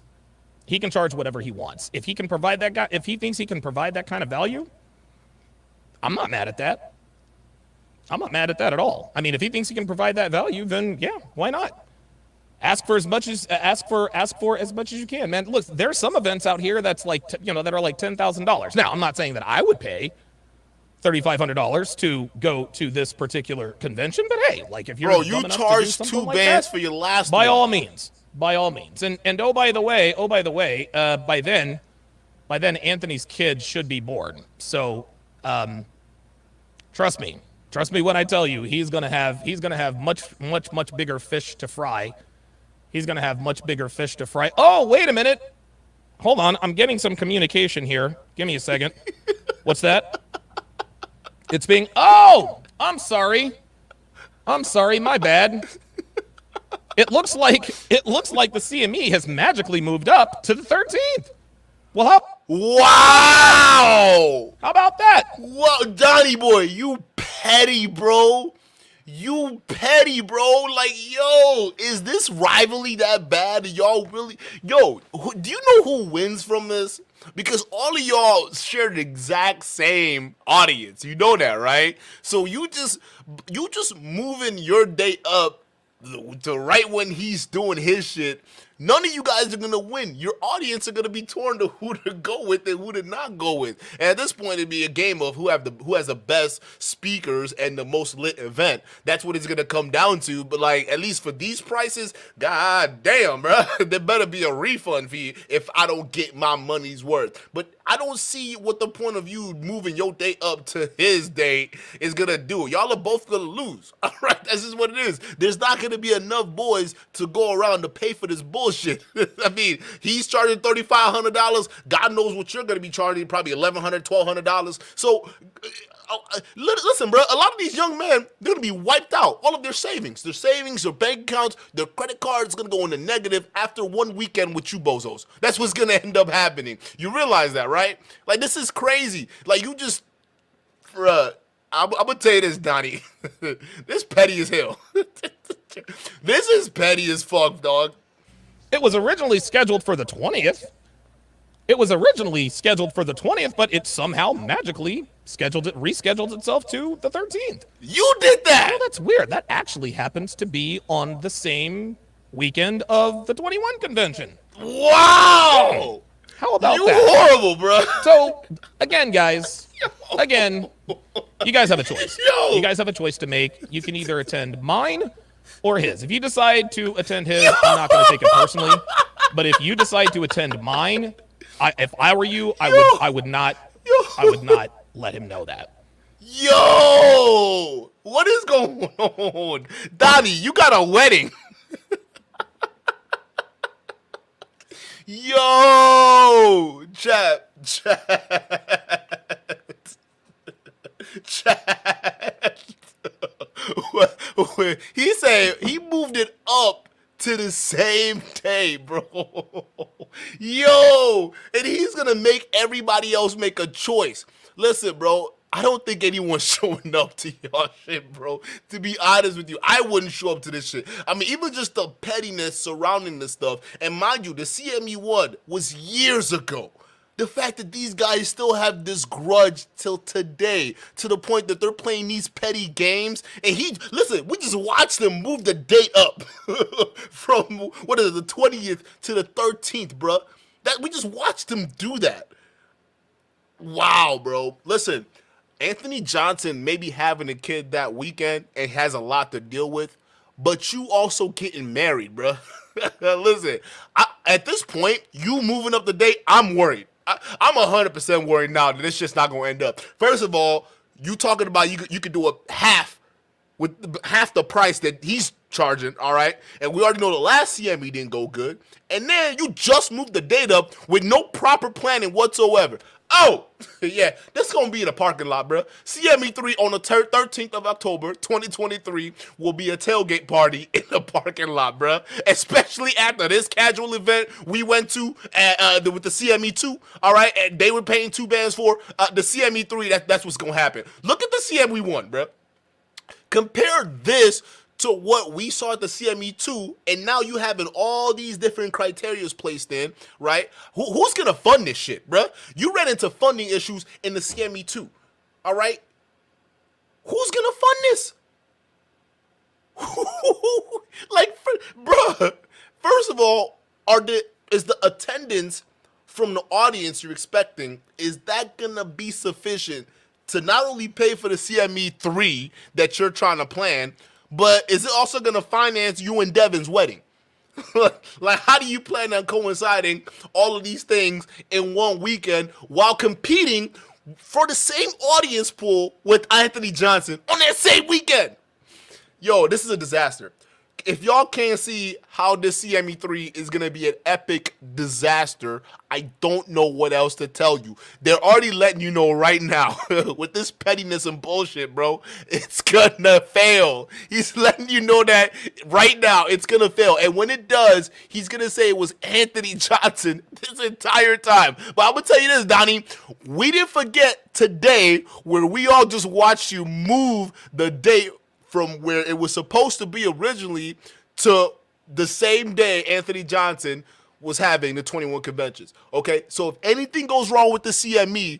If he can provide that guy, if he thinks he can provide that kind of value, I'm not mad at that. I'm not mad at that at all. I mean, if he thinks he can provide that value, then yeah, why not? Ask for as much as you can, man. Look, there's some events out here that's like that are like $10,000. Now, I'm not saying that I would pay $3,500 to go to this particular convention, but hey, like if you're Bro, dumb you enough to do charged something 2 like bands that, for your last by one. all means, and oh by the way, by then Anthony's kid should be born. So, trust me when I tell you he's gonna have much bigger fish to fry. He's gonna have much bigger fish to fry. Oh, wait a minute, hold on, I'm getting some communication here. Give me a second. What's that? It's being. Oh, I'm sorry, my bad. It looks like the CME has magically moved up to the 13th. Well, Wow! how about that? Whoa, Donny boy, you petty, bro. You petty, bro. Like, yo, is this rivalry that bad? Y'all really, yo, do you know who wins from this? Because all of y'all share the exact same audience. You know that, right? So you just moving your day up to right when he's doing his shit. None of you guys are gonna win. Your audience are gonna be torn to who to go with and who to not go with. And at this point, it'd be a game of who has the best speakers and the most lit event. That's what it's gonna come down to. But like, at least for these prices, god damn, bro, there better be a refund fee if I don't get my money's worth. But I don't see what the point of you moving your day up to his day is gonna do. Y'all are both gonna lose. All right, that's just what it is. There's not gonna be enough boys to go around to pay for this bullshit. I mean, he's charging $3,500. God knows what you're gonna be charging, probably $1,100, $1,200. So listen, bro, a lot of these young men, they're gonna be wiped out. All of their savings, their bank accounts, their credit cards gonna go in the negative after one weekend with you bozos. That's what's gonna end up happening. You realize that, right? Like, this is crazy. Like, you just, bruh, I'm gonna tell you this, Donny. This petty as hell. This is petty as fuck, dog. It was originally scheduled for the 20th. But it somehow magically rescheduled itself to the 13th. You did that. Well, that's weird. That actually happens to be on the same weekend of the 21 convention. Wow. How about you that? You horrible, bro. So, again, guys, you guys have a choice. You guys have a choice to make. You can either attend mine or his. If you decide to attend his, I'm not going to take it personally. But if you decide to attend mine, if I were you, I would not let him know that. Yo, what is going on? Donny, you got a wedding. Yo, chat. He said he moved it up to the same day, bro. Yo, and he's gonna make everybody else make a choice. Listen, bro, I don't think anyone's showing up to y'all shit, bro. To be honest with you, I wouldn't show up to this shit. I mean, even just the pettiness surrounding this stuff. And mind you, the CME 1 was years ago. The fact that these guys still have this grudge till today, to the point that they're playing these petty games. And we just watched them move the date up from, the 20th to the 13th, bro. We just watched them do that. Wow, bro. Listen, Anthony Johnson may be having a kid that weekend and has a lot to deal with, but you also getting married, bro. Listen, at this point, you moving up the date, I'm worried. I'm 100% worried now that it's just not going to end up. First of all, you talking about you could do a half with half the price that he's charging, all right? And we already know the last CME didn't go good. And then you just moved the date up with no proper planning whatsoever. Oh, yeah, this is going to be in a parking lot, bro. CME3 on the 13th of October, 2023, will be a tailgate party in the parking lot, bro. Especially after this casual event we went to with the CME2, all right? And they were paying 2 bands for the CME3. That's what's going to happen. Look at the CME1, bro. Compare this to what we saw at the CME2, and now you having all these different criterias placed in, right? Who's going to fund this shit, bruh? You ran into funding issues in the CME2, all right? Who's going to fund this? Like, bruh, first of all, is the attendance from the audience you're expecting, is that gonna be sufficient to not only pay for the CME3 that you're trying to plan, but is it also gonna finance you and Devin's wedding? Like, how do you plan on coinciding all of these things in one weekend while competing for the same audience pool with Anthony Johnson on that same weekend? Yo, this is a disaster. If y'all can't see how this CME3 is going to be an epic disaster, I don't know what else to tell you. They're already letting you know right now, with this pettiness and bullshit, bro, it's going to fail. He's letting you know that right now it's going to fail. And when it does, he's going to say it was Anthony Johnson this entire time. But I'm going to tell you this, Donny, we didn't forget today where we all just watched you move the date from where it was supposed to be originally to the same day Anthony Johnson was having the 21 conventions. Okay, so if anything goes wrong with the CME,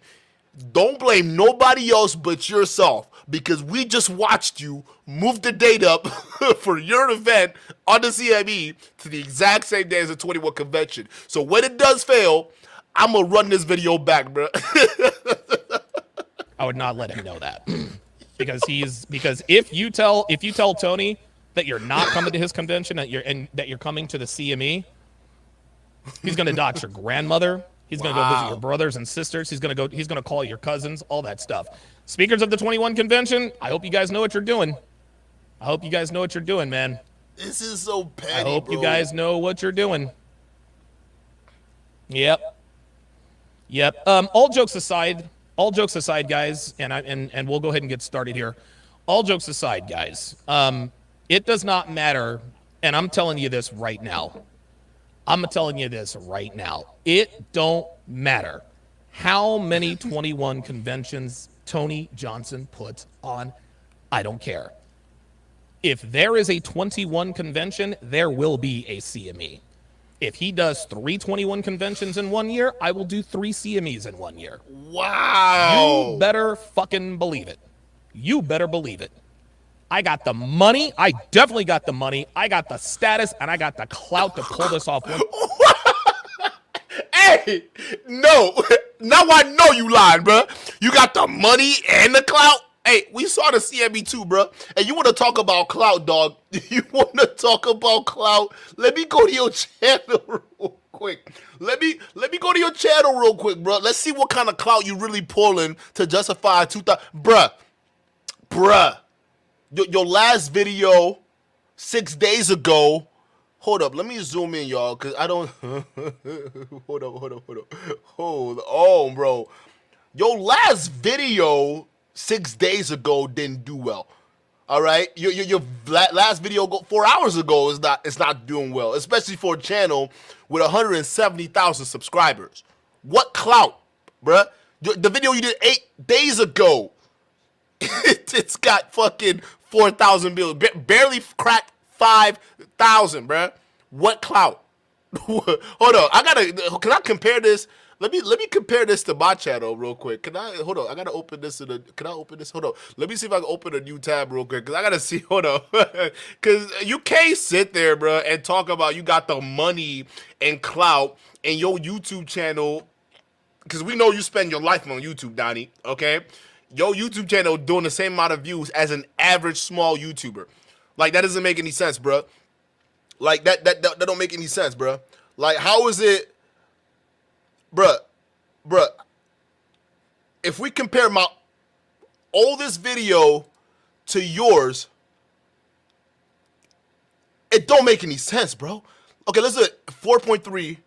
don't blame nobody else but yourself, because we just watched you move the date up for your event on the CME to the exact same day as the 21 convention. So when it does fail, I'm gonna run this video back, bro. I would not let him know that. Because if you tell Tony that you're not coming to his convention, that you're coming to the CME, he's gonna dox your grandmother. He's gonna go visit your brothers and sisters. He's gonna call your cousins, all that stuff. Speakers of the 21 convention, I hope you guys know what you're doing. I hope you guys know what you're doing, man. This is so petty, I hope bro. you guys know what you're doing. Yep. All jokes aside, guys, and we'll go ahead and get started here. All jokes aside, guys, it does not matter, and I'm telling you this right now. It don't matter how many 21 conventions Tony Johnson puts on. I don't care. If there is a 21 convention, there will be a CME. If he does 321 conventions in 1 year, I will do 3 CMEs in 1 year. Wow. You better fucking believe it. You better believe it. I got the money. I definitely got the money. I got the status, and I got the clout to pull this off. Hey, no. Now I know you lying, bro. You got the money and the clout. Hey, we saw the CME too, bro. And you want to talk about clout, dog? You want to talk about clout? Let me go to your channel real quick. Let me go to your channel real quick, bro. Let's see what kind of clout you really pulling to justify 2,000. Bruh. Your last video 6 days ago. Hold up, let me zoom in, y'all, because I don't. Hold on, bro. Your last video 6 days ago didn't do well. All right, your last video 4 hours ago is not doing well, especially for a channel with 170,000 subscribers. What clout, bruh? The video you did 8 days ago, it's got fucking 4,000 views, barely cracked 5,000, bruh. What clout? Hold on, can I compare this? Let me compare this to my channel real quick. Hold on, I gotta open this can I open this? Hold on. Let me see if I can open a new tab real quick, because I gotta see, hold on. Because you can't sit there, bro, and talk about you got the money and clout and your YouTube channel, because we know you spend your life on YouTube, Donny, okay? Your YouTube channel doing the same amount of views as an average small YouTuber. Like, that doesn't make any sense, bro. Like, that don't make any sense, bro. Like, how is it... Bruh, if we compare my oldest video to yours, it don't make any sense, bro. Okay, let's do it. 4.3.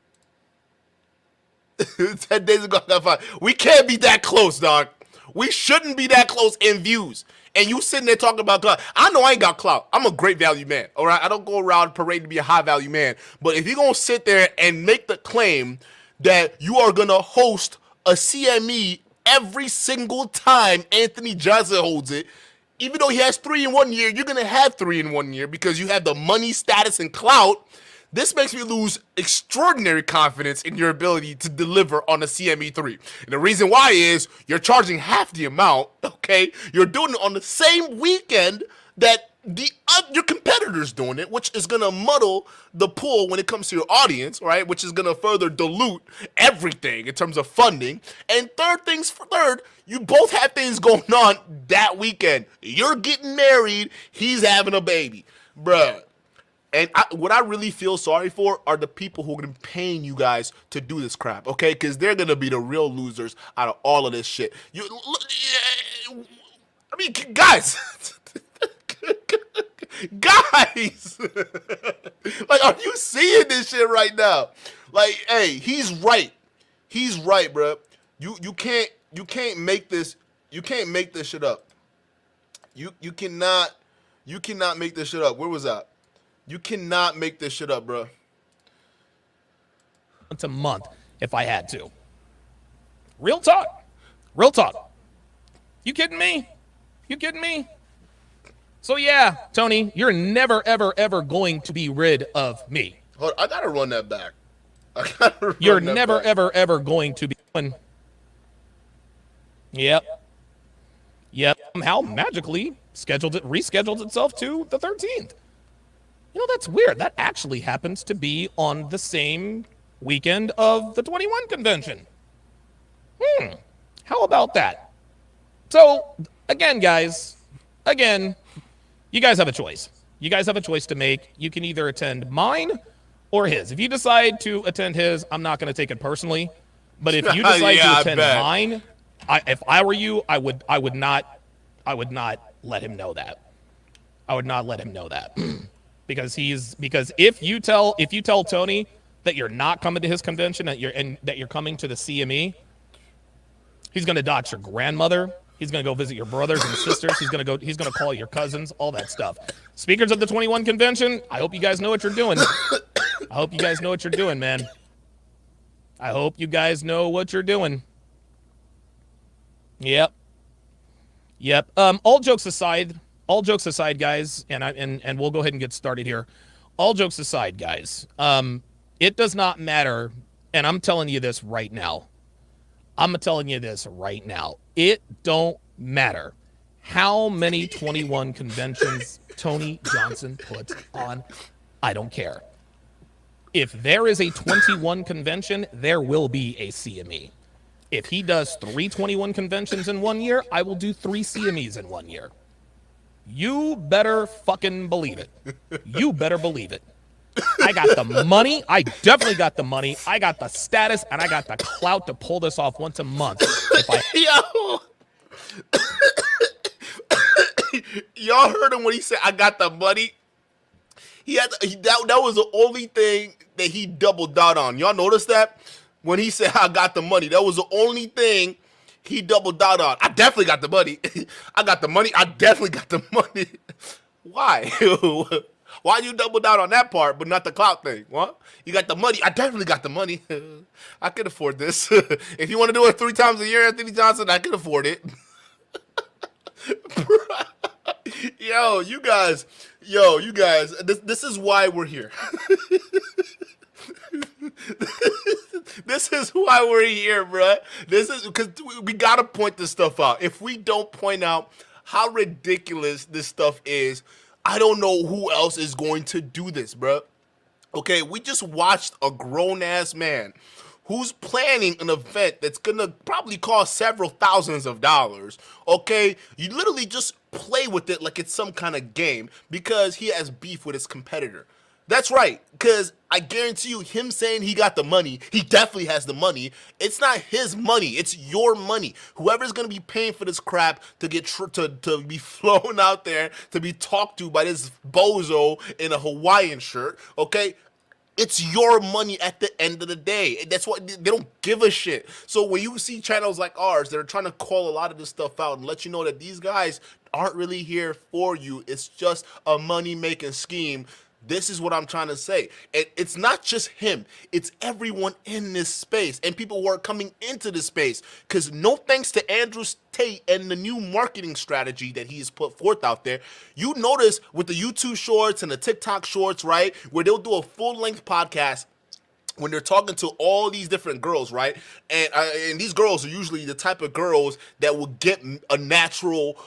10 days ago, I got 5. We can't be that close, dog. We shouldn't be that close in views. And you sitting there talking about clout. I know I ain't got clout. I'm a great value man, all right? I don't go around parade to be a high value man. But if you're going to sit there and make the claim that you are going to host a CME every single time Anthony Johnson holds it, even though he has 3 in 1 year, you're going to have 3 in 1 year because you have the money, status, and clout. This makes me lose extraordinary confidence in your ability to deliver on a CME3. And the reason why is you're charging half the amount, okay? You're doing it on the same weekend that your competitors competitors doing it, which is going to muddle the pool when it comes to your audience, right? Which is going to further dilute everything in terms of funding. And third, you both have things going on that weekend. You're getting married. He's having a baby. Bruh. And what I really feel sorry for are the people who are going to be paying you guys to do this crap, okay? Because they're going to be the real losers out of all of this shit. I mean, guys, guys, like, are you seeing this shit right now? Like, hey, he's right, bro. You can't make this shit up. You cannot make this shit up. Where was that? You cannot make this shit up, bro. Once a month if I had to. Real talk. Real talk. You kidding me? You kidding me? So yeah, Tony, you're never, ever, ever going to be rid of me. Hold on, I gotta run that back. You're never, ever, ever going to be. Yep. Somehow magically rescheduled itself to the 13th. You know, that's weird. That actually happens to be on the same weekend of the 21 convention. How about that? So, again, guys, you guys have a choice. You guys have a choice to make. You can either attend mine or his. If you decide to attend his, I'm not going to take it personally. But if you decide to attend mine, if I were you, I would not let him know that. I would not let him know that. Because if you tell Tony that you're not coming to his convention, that you're coming to the CME, he's gonna dox your grandmother. He's gonna go visit your brothers and sisters. He's gonna call your cousins, all that stuff. Speakers of the 21 convention, I hope you guys know what you're doing. I hope you guys know what you're doing, man. I hope you guys know what you're doing. Yep. All jokes aside, guys, and we'll go ahead and get started here. All jokes aside, guys, it does not matter, and I'm telling you this right now. It don't matter how many 21 conventions Tony Johnson puts on. I don't care. If there is a 21 convention, there will be a CME. If he does 3 21 conventions in 1 year, I will do 3 CMEs in 1 year. You better fucking believe it. You better believe it. I got the money. I definitely got the money. I got the status, and I got the clout to pull this off once a month. Yo. Y'all heard him when he said, I got the money? That was the only thing that he doubled down on. Y'all notice that? When he said, I got the money, that was the only thing he doubled down on. I definitely got the money. I got the money. I definitely got the money. Why? Why you double down on that part, but not the clout thing? What? You got the money. I definitely got the money. I can afford this. If you want to do it 3 times a year, Anthony Johnson, I can afford it. Yo, you guys, this is why we're here. This is why we're here, bruh. This is because we gotta point this stuff out. If we don't point out how ridiculous this stuff is, I don't know who else is going to do this, bruh. Okay, we just watched a grown-ass man who's planning an event that's gonna probably cost several thousands of dollars, okay? You literally just play with it like it's some kind of game because he has beef with his competitor. That's right, because I guarantee you, him saying he got the money, he definitely has the money. It's not his money, it's your money. Whoever's gonna be paying for this crap to get to be flown out there, to be talked to by this bozo in a Hawaiian shirt, okay? It's your money at the end of the day. That's what they don't give a shit. So when you see channels like ours that are trying to call a lot of this stuff out and let you know that these guys aren't really here for you, it's just a money-making scheme. This is what I'm trying to say. It's not just him. It's everyone in this space and people who are coming into this space. Because no thanks to Andrew Tate and the new marketing strategy that he's put forth out there, you notice with the YouTube shorts and the TikTok shorts, right, where they'll do a full-length podcast when they're talking to all these different girls, right? And these girls are usually the type of girls that will get a natural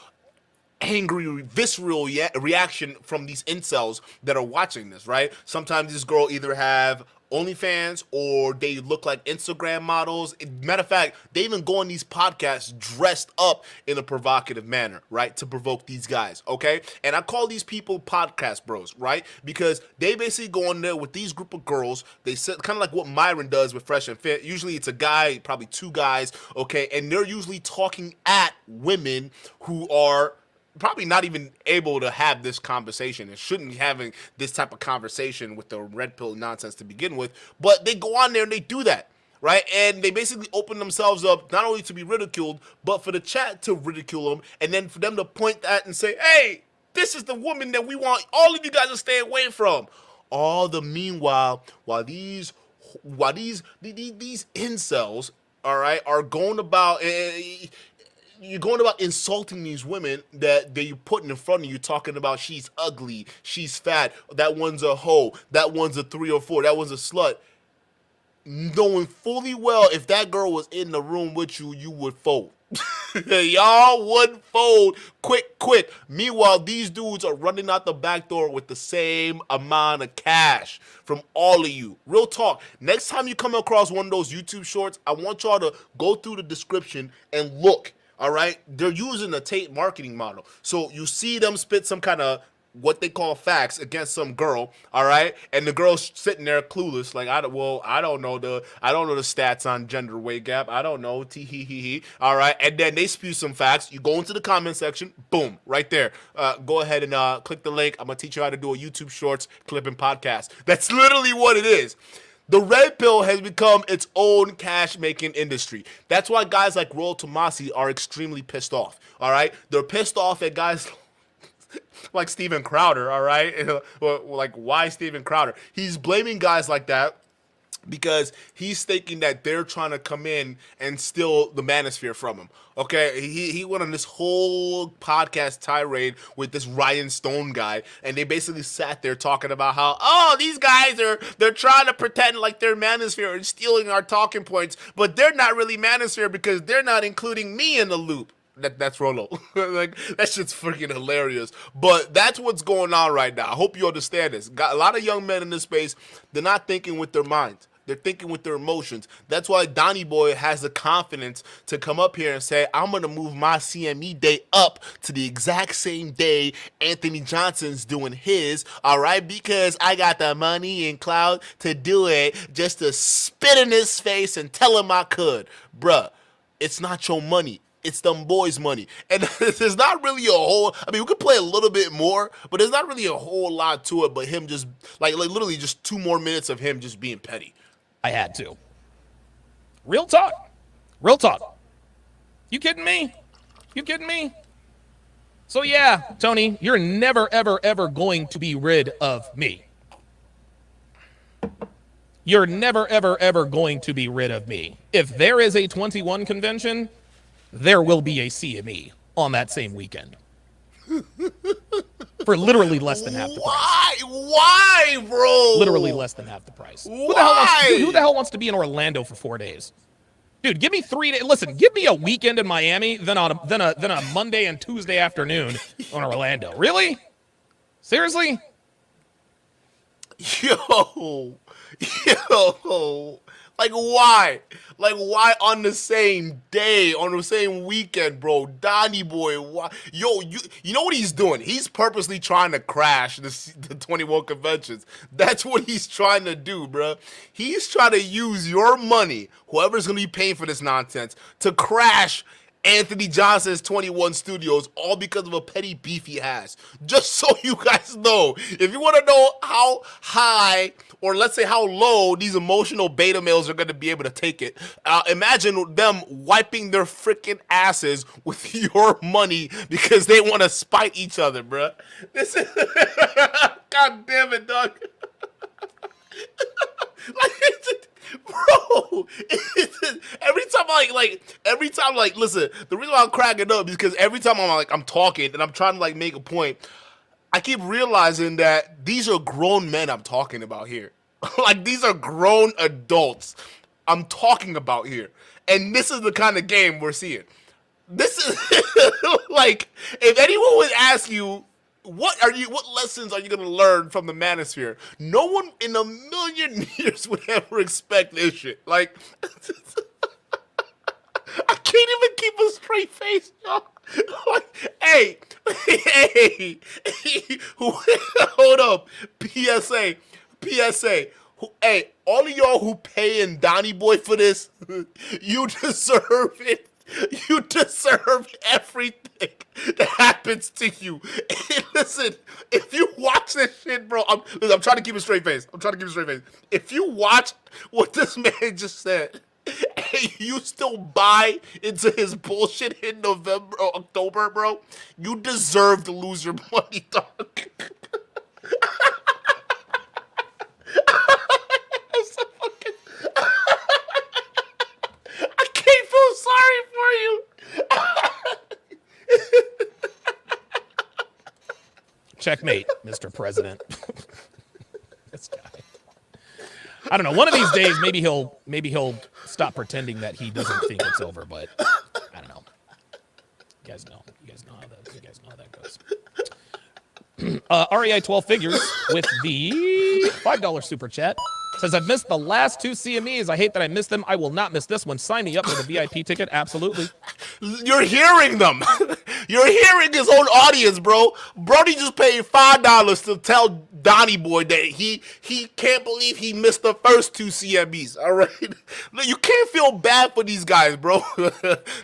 angry, visceral reaction from these incels that are watching this, right? Sometimes this girl either have OnlyFans or they look like Instagram models. Matter of fact, they even go on these podcasts dressed up in a provocative manner, right? To provoke these guys, okay? And I call these people podcast bros, right? Because they basically go on there with these group of girls. They sit kind of like what Myron does with Fresh and Fit. Usually it's a guy, probably two guys, okay? And they're usually talking at women who are probably not even able to have this conversation and shouldn't be having this type of conversation with the red pill nonsense to begin with, but they go on there and they do that, right? And they basically open themselves up not only to be ridiculed, but for the chat to ridicule them, and then for them to point that and say, hey, this is the woman that we want all of you guys to stay away from. All the meanwhile, while these incels, all right, are going about you're going about insulting these women that you're putting in front of you, talking about she's ugly, she's fat, that one's a hoe, that one's a 3 or 4, that one's a slut. Knowing fully well if that girl was in the room with you, you would fold. Y'all would fold quick. Meanwhile, these dudes are running out the back door with the same amount of cash from all of you. Real talk. Next time you come across one of those YouTube shorts, I want y'all to go through the description and look. All right, they're using a Tate marketing model. So you see them spit some kind of what they call facts against some girl, all right, and the girl's sitting there clueless, like I don't know the stats on gender weight gap, I don't know, all right, and then they spew some facts. You go into the comment section, boom, right there. Go ahead and click the link. I'm gonna teach you how to do a YouTube Shorts clipping podcast. That's literally what it is. The red pill has become its own cash-making industry. That's why guys like Royal Tomasi are extremely pissed off, all right? They're pissed off at guys like Steven Crowder, all right? Like, why Steven Crowder? He's blaming guys like that because he's thinking that they're trying to come in and steal the Manosphere from him. Okay, he went on this whole podcast tirade with this Ryan Stone guy, and they basically sat there talking about how, oh, these guys they're trying to pretend like they're Manosphere and stealing our talking points, but they're not really Manosphere because they're not including me in the loop. That's Rolo. Like, that shit's freaking hilarious. But that's what's going on right now. I hope you understand this. Got a lot of young men in this space, they're not thinking with their minds. They're thinking with their emotions. That's why Donny Boy has the confidence to come up here and say, I'm going to move my CME day up to the exact same day Anthony Johnson's doing his, all right? Because I got the money and clout to do it, just to spit in his face and tell him I could. Bruh, it's not your money. It's them boys' money. And there's not really a whole, I mean, we could play a little bit more, but there's not really a whole lot to it but him just, like literally just 2 more minutes of him just being petty. I had to. Real talk. Real talk. You kidding me? You kidding me? So yeah, Tony, you're never, ever, ever going to be rid of me. You're never, ever, ever going to be rid of me. If there is a 21 convention, there will be a CME on that same weekend. For literally less than half the price. Why, bro? Literally less than half the price. Why? Who the hell wants to be in Orlando for 4 days? Dude, give me 3 days. Listen, give me a weekend in Miami, then a Monday and Tuesday afternoon on Orlando. Really? Seriously? Yo. Like, why? Like, why on the same day, on the same weekend, bro? Donny Boy, why? Yo, you know what he's doing? He's purposely trying to crash the 21 conventions. That's what he's trying to do, bro. He's trying to use your money, whoever's going to be paying for this nonsense, to crash Anthony Johnson's 21 Studios, all because of a petty beef he has. Just so you guys know, if you want to know how high, or let's say how low, these emotional beta males are going to be able to take it, imagine them wiping their freaking asses with your money because they want to spite each other, bruh. This is God damn it, dog. Bro, every time, listen, the reason why I'm cracking up is because every time I'm talking and I'm trying to make a point, I keep realizing that these are grown men I'm talking about here. Like, these are grown adults I'm talking about here. And this is the kind of game we're seeing. this is like, if anyone would ask you, what lessons are you gonna learn from the Manosphere? No one in a million years would ever expect this shit. Like, I can't even keep a straight face, y'all. Like, hey, hold up. PSA. Hey, all of y'all who paying Donny Boy for this, you deserve it. You deserve everything that happens to you. And listen, if you watch this shit, bro, I'm trying to keep a straight face. If you watch what this man just said, and you still buy into his bullshit in November or October, bro, you deserve to lose your money, dog. I can't feel sorry for you. Checkmate, Mr. President. This guy. I don't know. One of these days, maybe he'll stop pretending that he doesn't think it's over. But I don't know. You guys know how that goes. REI 12 figures with the $5 super chat says, I've missed the last 2 CMEs. I hate that I missed them. I will not miss this one. Sign me up for the VIP ticket. Absolutely. You're hearing them. You're hearing his own audience, bro. Brody just paid $5 to tell Donny Boy that he can't believe he missed the first 2 CMEs. All right, you can't feel bad for these guys, bro.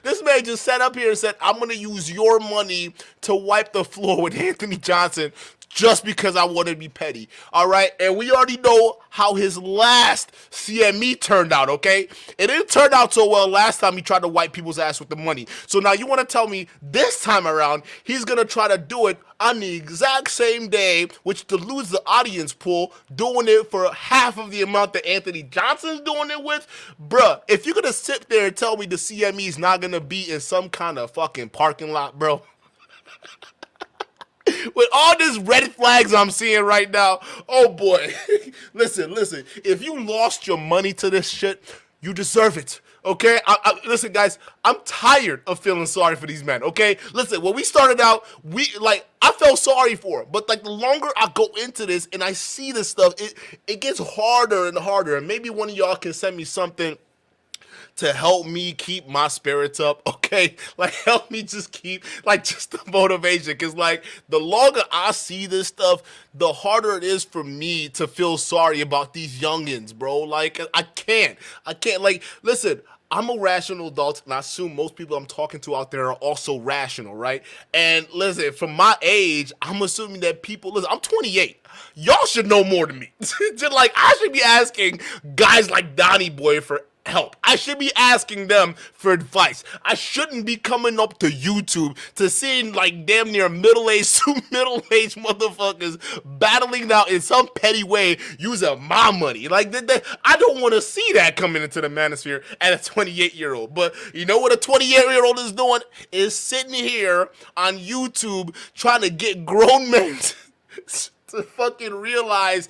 This man just sat up here and said, "I'm gonna use your money to wipe the floor with Anthony Johnson." Just because I want to be petty, all right? And we already know how his last CME turned out, okay? It didn't turn out so well last time he tried to wipe people's ass with the money. So now you want to tell me this time around he's going to try to do it on the exact same day, which dilutes the audience pool, doing it for half of the amount that Anthony Johnson's doing it with? Bruh, if you're going to sit there and tell me the CME is not going to be in some kind of fucking parking lot, bro, with all these red flags I'm seeing right now, oh boy. Listen. If you lost your money to this shit, you deserve it. Okay? Listen, guys, I'm tired of feeling sorry for these men. Okay? Listen, when we started out, I felt sorry for him. But the longer I go into this and I see this stuff, it gets harder and harder. And maybe one of y'all can send me something to help me keep my spirits up, okay? Help me just keep, just the motivation. Because, the longer I see this stuff, the harder it is for me to feel sorry about these youngins, bro. I can't. Listen, I'm a rational adult, and I assume most people I'm talking to out there are also rational, right? And listen, from my age, I'm assuming that listen, I'm 28. Y'all should know more than me. I should be asking guys like Donny Boy for help. I should be asking them for advice. I shouldn't be coming up to YouTube to seeing damn near middle-aged motherfuckers battling out in some petty way using my money. I don't want to see that coming into the Manosphere at a 28-year-old. But you know what a 28-year-old is doing? Is sitting here on YouTube trying to get grown men to fucking realize,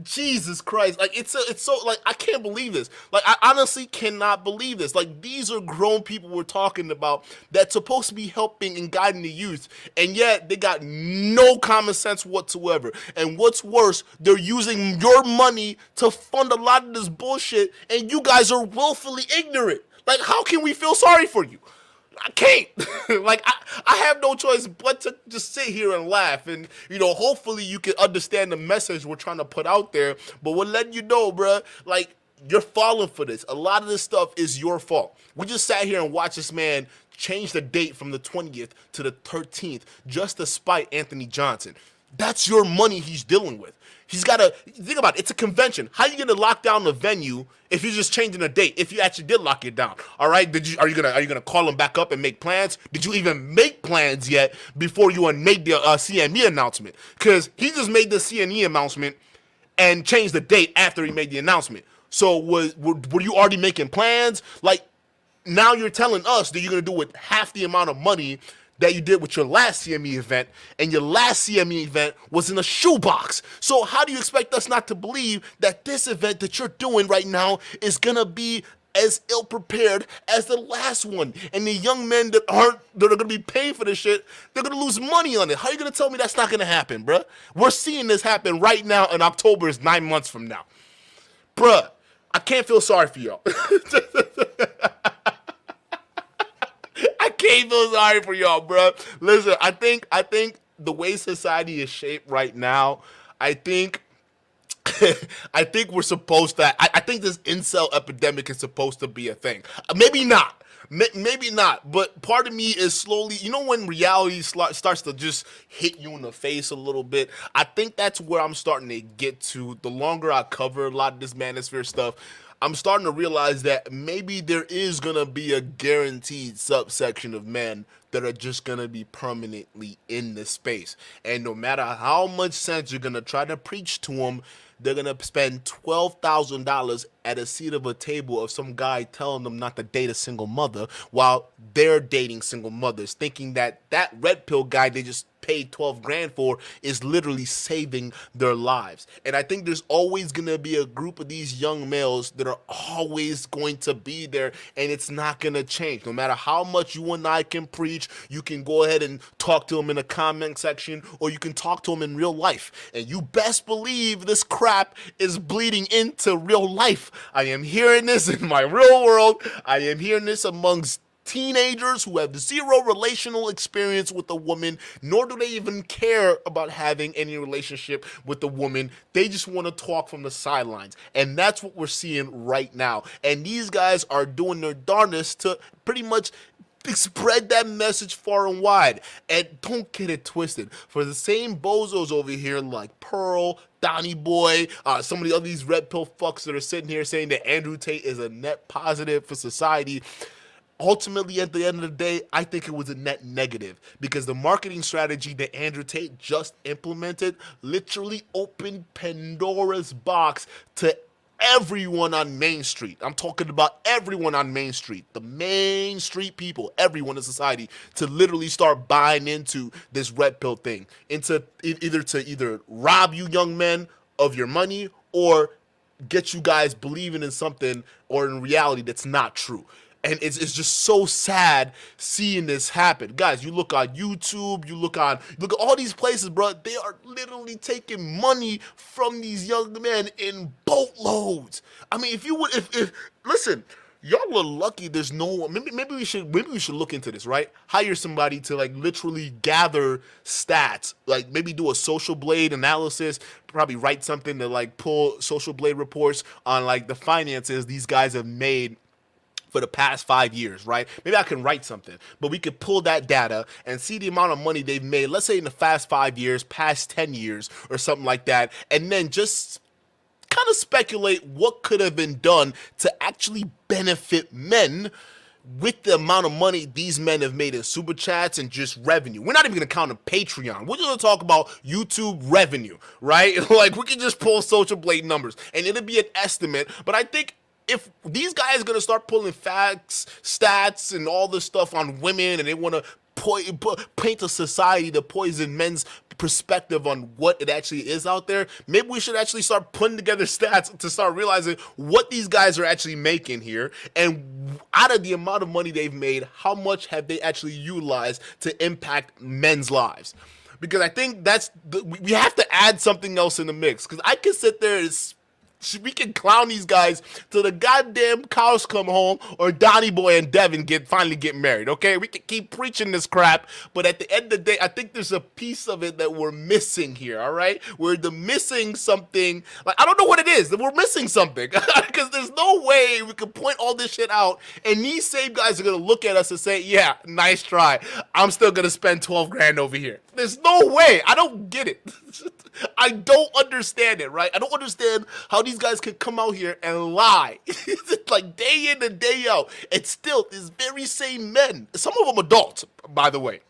Jesus Christ, it's so I can't believe this. I honestly cannot believe this. These are grown people we're talking about that's supposed to be helping and guiding the youth, and yet they got no common sense whatsoever. And what's worse, they're using your money to fund a lot of this bullshit, and you guys are willfully ignorant. How can we feel sorry for you? I can't. I have no choice but to just sit here and laugh. And, hopefully you can understand the message we're trying to put out there. But we're letting you know, bruh, you're falling for this. A lot of this stuff is your fault. We just sat here and watched this man change the date from the 20th to the 13th just to spite Anthony Johnson. That's your money he's dealing with. He's got to think about it. It's a convention. How are you going to lock down the venue if you're just changing a date? If you actually did lock it down, all right? Are you gonna call him back up and make plans? Did you even make plans yet before you made the CME announcement? Because he just made the CME announcement and changed the date after he made the announcement. So were you already making plans? Now you're telling us that you're gonna do with half the amount of money that you did with your last CME event, and your last CME event was in a shoebox. So how do you expect us not to believe that this event that you're doing right now is gonna be as ill prepared as the last one. And the young men that are gonna be paying for this shit, they're gonna lose money on it. How are you gonna tell me that's not gonna happen, bruh? We're seeing this happen right now, and October is 9 months from now. Bruh, I can't feel sorry for y'all. I can't feel sorry for y'all, bruh. Listen, I think the way society is shaped right now, I think we're supposed to. I think this incel epidemic is supposed to be a thing. Maybe not. Maybe not. But part of me is slowly. You know when reality starts to just hit you in the face a little bit. I think that's where I'm starting to get to. The longer I cover a lot of this Manosphere stuff, I'm starting to realize that maybe there is gonna be a guaranteed subsection of men that are just gonna be permanently in this space. And no matter how much sense you're gonna try to preach to them, they're gonna spend $12,000 at a seat of a table of some guy telling them not to date a single mother while they're dating single mothers, thinking that that red pill guy they just paid 12 grand for is literally saving their lives. And I think there's always gonna be a group of these young males that are always going to be there, and it's not gonna change. No matter how much you and I can preach, you can go ahead and talk to them in the comment section, or you can talk to them in real life. And you best believe this crap is bleeding into real life. I am hearing this in my real world. I am hearing this amongst teenagers who have zero relational experience with a woman, nor do they even care about having any relationship with a woman. They just want to talk from the sidelines. And that's what we're seeing right now. And these guys are doing their darndest to pretty much spread that message far and wide. And don't get it twisted. For the same bozos over here like Pearl, Donny Boy, some of the other these red pill fucks that are sitting here saying that Andrew Tate is a net positive for society, ultimately, at the end of the day, I think it was a net negative, because the marketing strategy that Andrew Tate just implemented literally opened Pandora's box to everyone on Main Street. I'm talking about everyone on Main Street, the Main Street people, everyone in society, to literally start buying into this red pill thing, into either rob you young men of your money or get you guys believing in something or in reality that's not true. And it's just so sad seeing this happen. Guys, you look on YouTube, you look at all these places, bro. They are literally taking money from these young men in boatloads. I mean, if listen, y'all are lucky there's no one. Maybe we should look into this, right? Hire somebody to like literally gather stats, like maybe do a social blade analysis, probably write something to like pull social blade reports on like the finances these guys have made for the past 5 years, right? Maybe I can write something, but we could pull that data and see the amount of money they've made, let's say in the past 5 years, past 10 years, or something like that, and then just kind of speculate what could have been done to actually benefit men with the amount of money these men have made in super chats and just revenue. We're not even gonna count on Patreon. We're gonna talk about YouTube revenue, right? Like, we can just pull social blade numbers and it'll be an estimate, but I think if these guys are going to start pulling facts, stats, and all this stuff on women, and they want to paint a society to poison men's perspective on what it actually is out there, maybe we should actually start putting together stats to start realizing what these guys are actually making here, and out of the amount of money they've made, how much have they actually utilized to impact men's lives? Because I think we have to add something else in the mix, because I can sit there and we can clown these guys till the goddamn cows come home, or Donny Boy and Devin finally get married, okay? We can keep preaching this crap, but at the end of the day, I think there's a piece of it that we're missing here, all right? We're missing something. Like, I don't know what it is. We're missing something, because there's no way we can point all this shit out, and these same guys are going to look at us and say, yeah, nice try. I'm still going to spend 12 grand over here. There's no way. I don't get it. I don't understand it, right? I don't understand how these guys can come out here and lie like day in and day out, and still these very same men, some of them adults, by the way,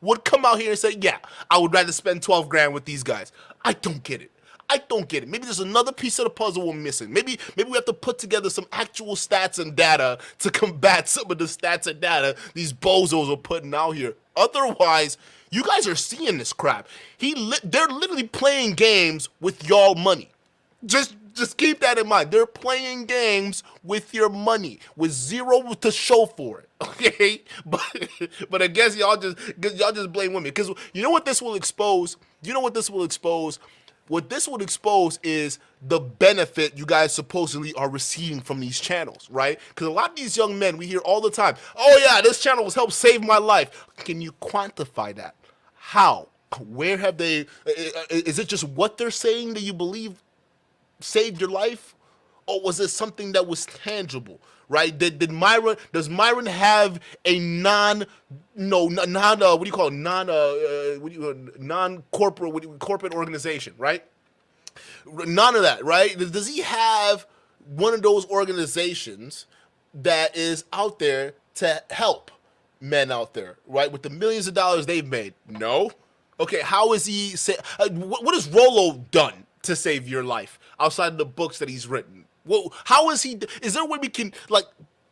would come out here and say, yeah, I would rather spend 12 grand with these guys. I don't get it. I don't get it. Maybe there's another piece of the puzzle we're missing. Maybe we have to put together some actual stats and data to combat some of the stats and data these bozos are putting out here. Otherwise, you guys are seeing this crap. They're literally playing games with y'all money. Just keep that in mind. They're playing games with your money with zero to show for it. Okay, but I guess y'all just blame women because you know what this will expose. You know what this will expose. What this would expose is the benefit you guys supposedly are receiving from these channels, right? Because a lot of these young men we hear all the time, "Oh yeah, this channel has helped save my life." Can you quantify that? How? Where have they? Is it just what they're saying that you believe saved your life, or was it something that was tangible? Right? Does Myron have a non corporate organization, right? None of that, right? Does he have one of those organizations that is out there to help men out there, right? With the millions of dollars they've made? No. Okay, how is he what has Rolo done to save your life outside of the books that he's written? Well, how is he? Is there a way we can like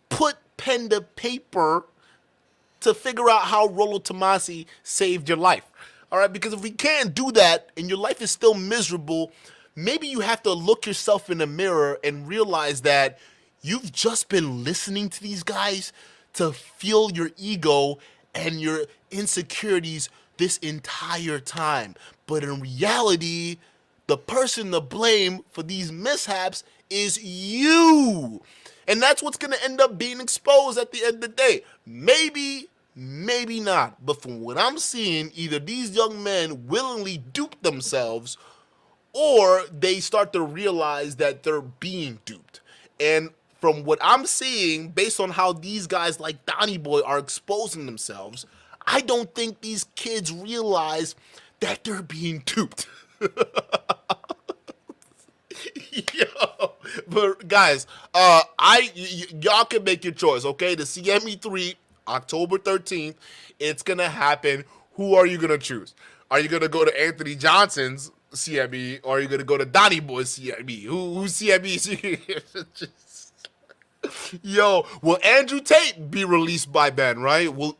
put pen to paper to figure out how Rolo Tomasi saved your life? All right, because if we can't do that and your life is still miserable, maybe you have to look yourself in the mirror and realize that you've just been listening to these guys to fuel your ego and your insecurities this entire time. But in reality, the person to blame for these mishaps is you. And that's what's going to end up being exposed at the end of the day. Maybe not. But from what I'm seeing, either these young men willingly dupe themselves or they start to realize that they're being duped. And from what I'm seeing, based on how these guys like Donny Boy are exposing themselves, I don't think these kids realize that they're being duped. Yo, but guys, y'all can make your choice, okay? The CME3, October 13th, it's gonna happen. Who are you gonna choose? Are you gonna go to Anthony Johnson's CME, or are you gonna go to Donny Boy's CME? Who's CME? Yo, will Andrew Tate be released by then, right? Will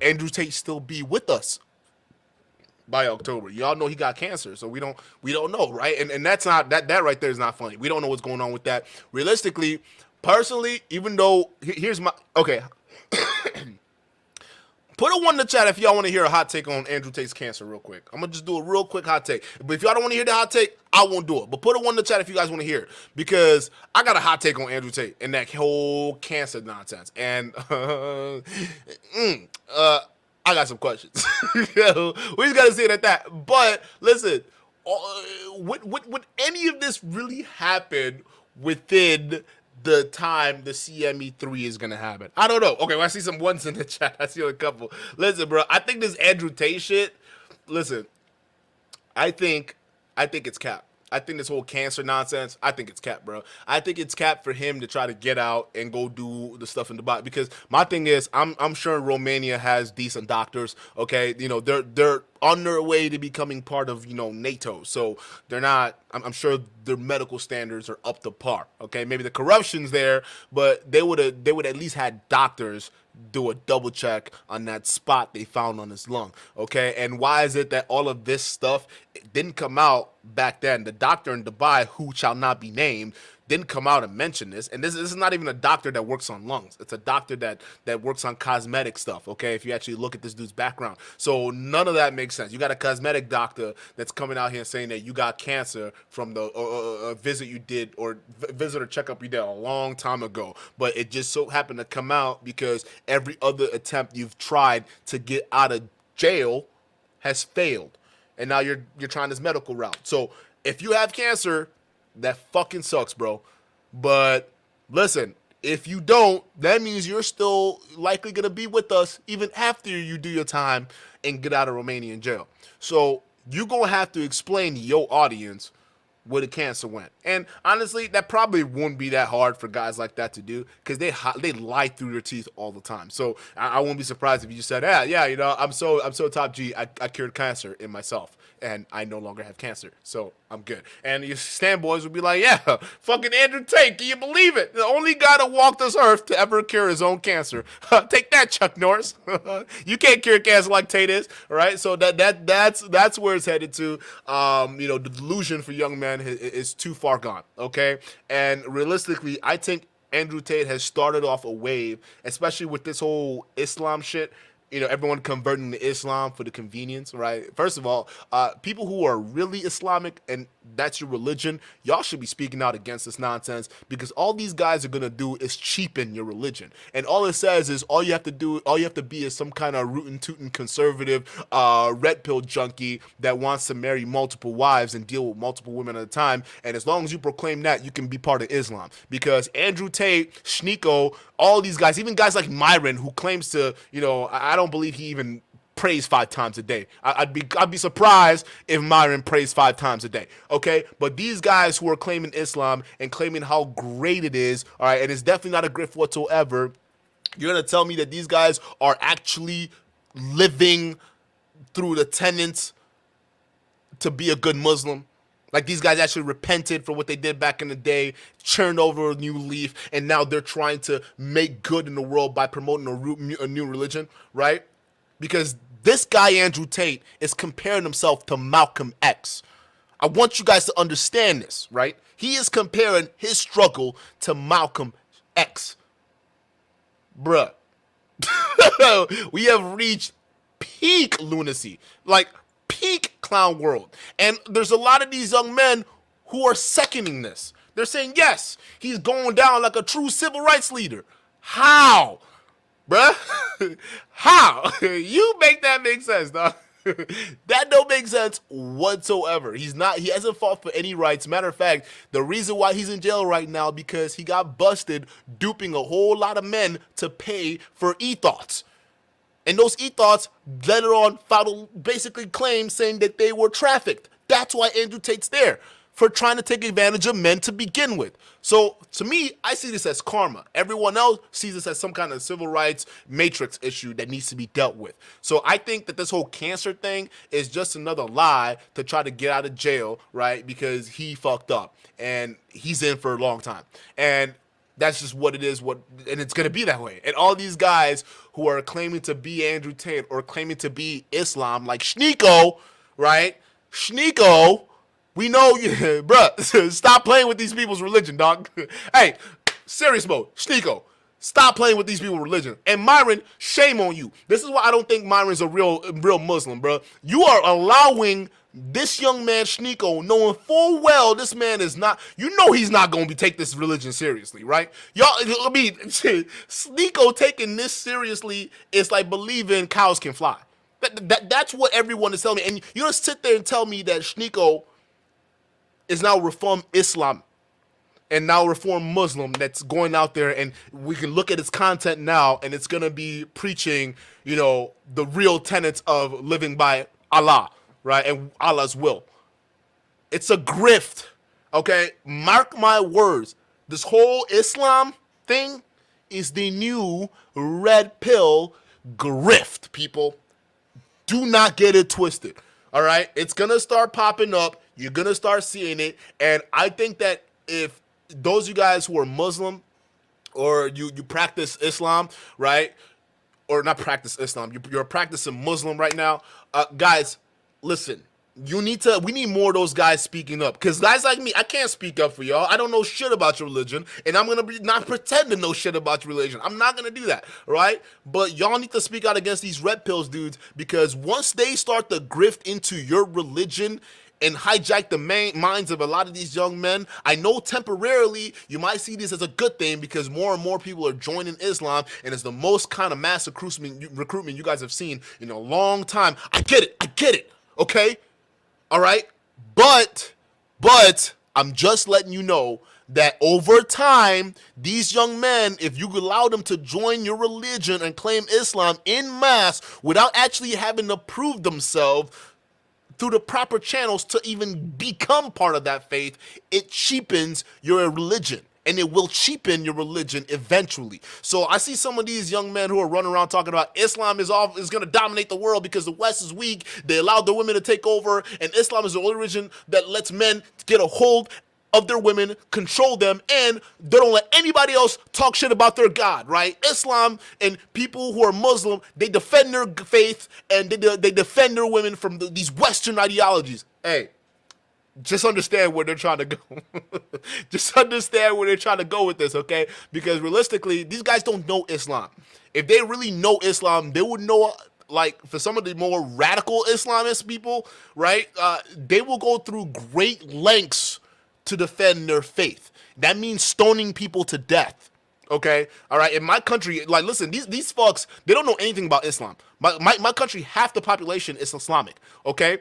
Andrew Tate still be with us by October? Y'all know he got cancer, so we don't know, right? And that's not that right there is not funny. We don't know what's going on with that. Realistically, personally, even though here's my okay. Put a 1 in the chat if y'all want to hear a hot take on Andrew Tate's cancer real quick. I'm going to just do a real quick hot take. But if y'all don't want to hear the hot take, I won't do it. But put a 1 in the chat if you guys want to hear it. Because I got a hot take on Andrew Tate and that whole cancer nonsense. And I got some questions. We just got to say it at that. But listen, would any of this really happen within the time the CME3 is gonna happen? I don't know. Okay, well, I see some ones in the chat. I see a couple. Listen, bro, I think this Andrew Tate shit. Listen, I think it's cap. I think this whole cancer nonsense, I think it's cap, bro. I think it's cap for him to try to get out and go do the stuff in the body. Because my thing is, I'm sure Romania has decent doctors. Okay, you know they're on their way to becoming part of NATO. So they're not. I'm sure their medical standards are up to par. Okay, maybe the corruption's there, but they would at least had doctors do a double check on that spot they found on his lung. Okay, and why is it that all of this stuff didn't come out back then? The doctor in Dubai, who shall not be named, didn't come out and mention this. And this is not even a doctor that works on lungs. It's a doctor that works on cosmetic stuff, okay, if you actually look at this dude's background. So none of that makes sense. You got a cosmetic doctor that's coming out here saying that you got cancer from the visit you did or visit or checkup you did a long time ago. But it just so happened to come out because every other attempt you've tried to get out of jail has failed. And now you're trying this medical route. So if you have cancer, that fucking sucks, bro. But listen, if you don't, that means you're still likely going to be with us even after you do your time and get out of Romanian jail. So you're going to have to explain to your audience where the cancer went. And honestly, that probably wouldn't be that hard for guys like that to do because they lie through their teeth all the time. So I won't be surprised if you just said, yeah, I'm so top G, I cured cancer in myself. and I no longer have cancer, so I'm good. And your stand boys would be like, yeah, fucking Andrew Tate, can you believe it? The only guy that walked this earth to ever cure his own cancer. Take that, Chuck Norris. You can't cure cancer like Tate is, all right? So that's where it's headed to. The delusion for young men is too far gone, okay? And realistically, I think Andrew Tate has started off a wave, especially with this whole Islam shit. Everyone converting to Islam for the convenience, right? First of all, people who are really Islamic and that's your religion, y'all should be speaking out against this nonsense, because all these guys are going to do is cheapen your religion. And all it says is all you have to be is some kind of rootin' tootin' conservative red pill junkie that wants to marry multiple wives and deal with multiple women at a time. And as long as you proclaim that, you can be part of Islam. Because Andrew Tate, Sneeko, all these guys, even guys like Myron, who claims to, I don't believe he even prays 5 times a day. I'd be surprised if Myron prays 5 times a day. Okay, but these guys who are claiming Islam and claiming how great it is, all right, and it's definitely not a grift whatsoever. You're gonna tell me that these guys are actually living through the tenets to be a good Muslim? Like, these guys actually repented for what they did back in the day, churned over a new leaf, and now they're trying to make good in the world by promoting a new religion, right? Because this guy, Andrew Tate, is comparing himself to Malcolm X. I want you guys to understand this, right? He is comparing his struggle to Malcolm X. Bruh. We have reached peak lunacy. Like, peak clown world. And there's a lot of these young men who are seconding this. They're saying, yes, he's going down like a true civil rights leader. How? Bruh? How? You make that make sense, dog. That don't make sense whatsoever. He hasn't fought for any rights. Matter of fact, the reason why he's in jail right now because he got busted duping a whole lot of men to pay for e-thoughts. And those e-thoughts later on filed basically claims saying that they were trafficked. That's why Andrew Tate's there, for trying to take advantage of men to begin with. So to me, I see this as karma. Everyone else sees this as some kind of civil rights matrix issue that needs to be dealt with. So I think that this whole cancer thing is just another lie to try to get out of jail, right? Because he fucked up and he's in for a long time. And that's just what it is, and it's going to be that way. And all these guys who are claiming to be Andrew Tate or claiming to be Islam, like Sneeko, right? Sneeko, we know, bruh, stop playing with these people's religion, dog. Hey, serious mode, Sneeko, stop playing with these people's religion. And Myron, shame on you. This is why I don't think Myron's a real Muslim, bro. You are allowing this young man, Sneeko, knowing full well this man is not, he's not going to take this religion seriously, right? Sneeko taking this seriously is like believing cows can fly. That's what everyone is telling me. And you don't sit there and tell me that Sneeko is now Reform Islam and now Reform Muslim that's going out there, and we can look at its content now and it's going to be preaching, the real tenets of living by Allah, right? And Allah's will. It's a grift, okay? Mark my words. This whole Islam thing is the new red pill grift, people. Do not get it twisted, all right? It's going to start popping up. You're going to start seeing it. And I think that if those of you guys who are Muslim or you practice Islam, right? Or not practice Islam, you're practicing Muslim right now. Guys, listen, we need more of those guys speaking up. Because guys like me, I can't speak up for y'all. I don't know shit about your religion. And I'm going to be not pretend to know shit about your religion. I'm not going to do that, right? But y'all need to speak out against these red pills, dudes. Because once they start to grift into your religion and hijack the minds of a lot of these young men, I know temporarily you might see this as a good thing because more and more people are joining Islam, and it's the most kind of mass recruitment you guys have seen in a long time. I get it, okay? All right? But I'm just letting you know that over time, these young men, if you allow them to join your religion and claim Islam en masse without actually having to prove themselves through the proper channels to even become part of that faith, it cheapens your religion. and it will cheapen your religion eventually. So I see some of these young men who are running around talking about Islam is going to dominate the world because the West is weak. They allowed the women to take over, and Islam is the only religion that lets men get a hold of their women, control them, and they don't let anybody else talk shit about their God, right? Islam and people who are Muslim, they defend their faith and they defend their women from these Western ideologies. Hey, just understand where they're trying to go. Just understand where they're trying to go with this, okay? Because realistically, these guys don't know Islam. If they really know Islam, they would know, like, for some of the more radical Islamist people, right? They will go through great lengths to defend their faith. That means stoning people to death. Okay, all right. In my country, like, listen, these fucks, they don't know anything about Islam. My country, half the population is Islamic. Okay,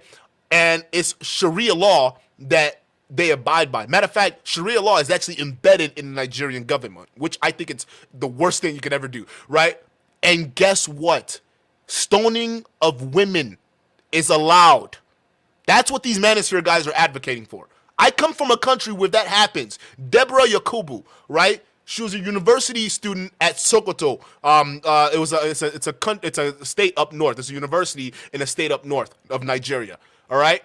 and it's Sharia law that they abide by. Matter of fact, Sharia law is actually embedded in the Nigerian government, which I think it's the worst thing you could ever do, right? And guess what? Stoning of women is allowed. That's what these Manosphere guys are advocating for. I come from a country where that happens. Deborah Yakubu, right? She was a university student at Sokoto. It's a state up north. It's a university in a state up north of Nigeria. All right.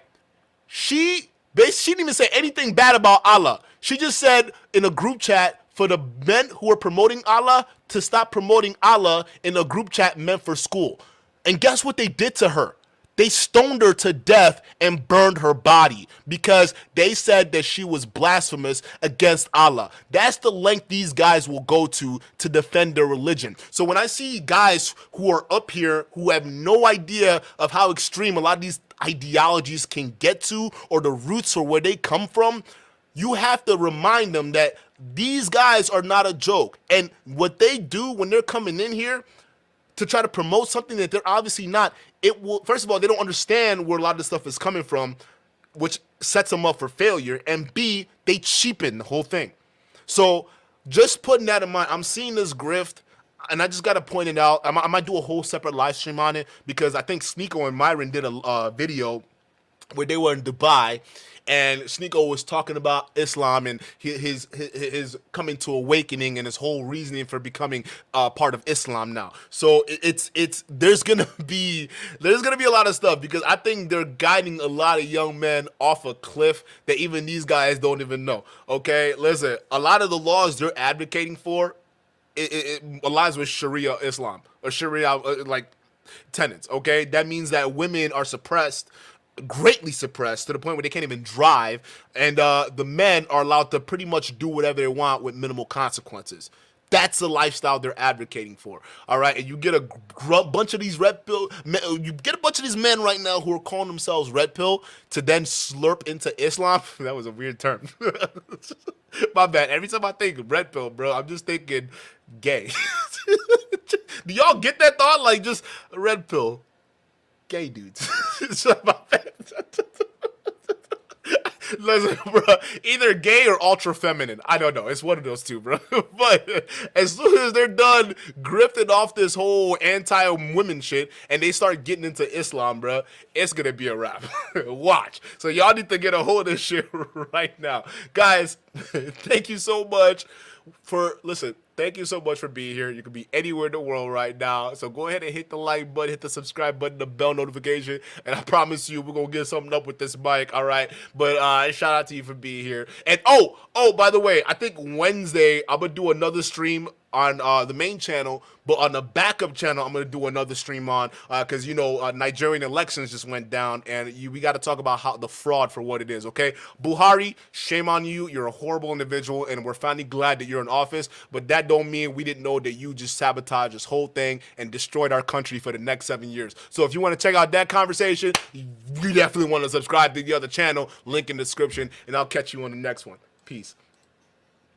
She didn't even say anything bad about Allah. She just said in a group chat for the men who are promoting Allah to stop promoting Allah in a group chat meant for school. And guess what they did to her? They stoned her to death and burned her body because they said that she was blasphemous against Allah. That's the length these guys will go to defend their religion. So when I see guys who are up here who have no idea of how extreme a lot of these ideologies can get to or the roots or where they come from, you have to remind them that these guys are not a joke. And what they do when they're coming in here to try to promote something that they're obviously not, it will, first of all, they don't understand where a lot of this stuff is coming from, which sets them up for failure, and B, they cheapen the whole thing. So just putting that in mind, I'm seeing this grift, and I just got to point it out. I might do a whole separate live stream on it, because I think Sneeko and Myron did a video where they were in Dubai, and Sneeko was talking about Islam and his coming to awakening and his whole reasoning for becoming part of Islam now. So there's gonna be a lot of stuff, because I think they're guiding a lot of young men off a cliff that even these guys don't even know. Okay, listen, a lot of the laws they're advocating for, it aligns with Sharia Islam or Sharia like tenets. Okay, that means that women are suppressed, greatly suppressed, to the point where they can't even drive, and the men are allowed to pretty much do whatever they want with minimal consequences. That's the lifestyle they're advocating for. All right, and you get a bunch of these red pill, you get a bunch of these men right now who are calling themselves red pill to then slurp into Islam. That was a weird term. My bad. Every time I think red pill, bro, I'm just thinking gay. Do y'all get that thought? Like, just red pill, gay dudes. Listen, bro, either gay or ultra feminine. I don't know. It's one of those two, bro. But as soon as they're done grifting off this whole anti-women shit and they start getting into Islam, bro, it's gonna be a wrap. Watch. So y'all need to get a hold of this shit right now, guys. Thank you so much for Thank you so much for being here. You could be anywhere in the world right now. So go ahead and hit the like button, hit the subscribe button, the bell notification, and I promise you we're going to get something up with this mic, all right? But shout out to you for being here. And oh, by the way, I think Wednesday I'm going to do another stream on the main channel, but on the backup channel, I'm going to do another stream on, because, Nigerian elections just went down, and we got to talk about how the fraud for what it is, okay? Buhari, shame on you. You're a horrible individual, and we're finally glad that you're in office, but that don't mean we didn't know that you just sabotaged this whole thing and destroyed our country for the next 7 years. So if you want to check out that conversation, you definitely want to subscribe to the other channel, link in the description, and I'll catch you on the next one. Peace.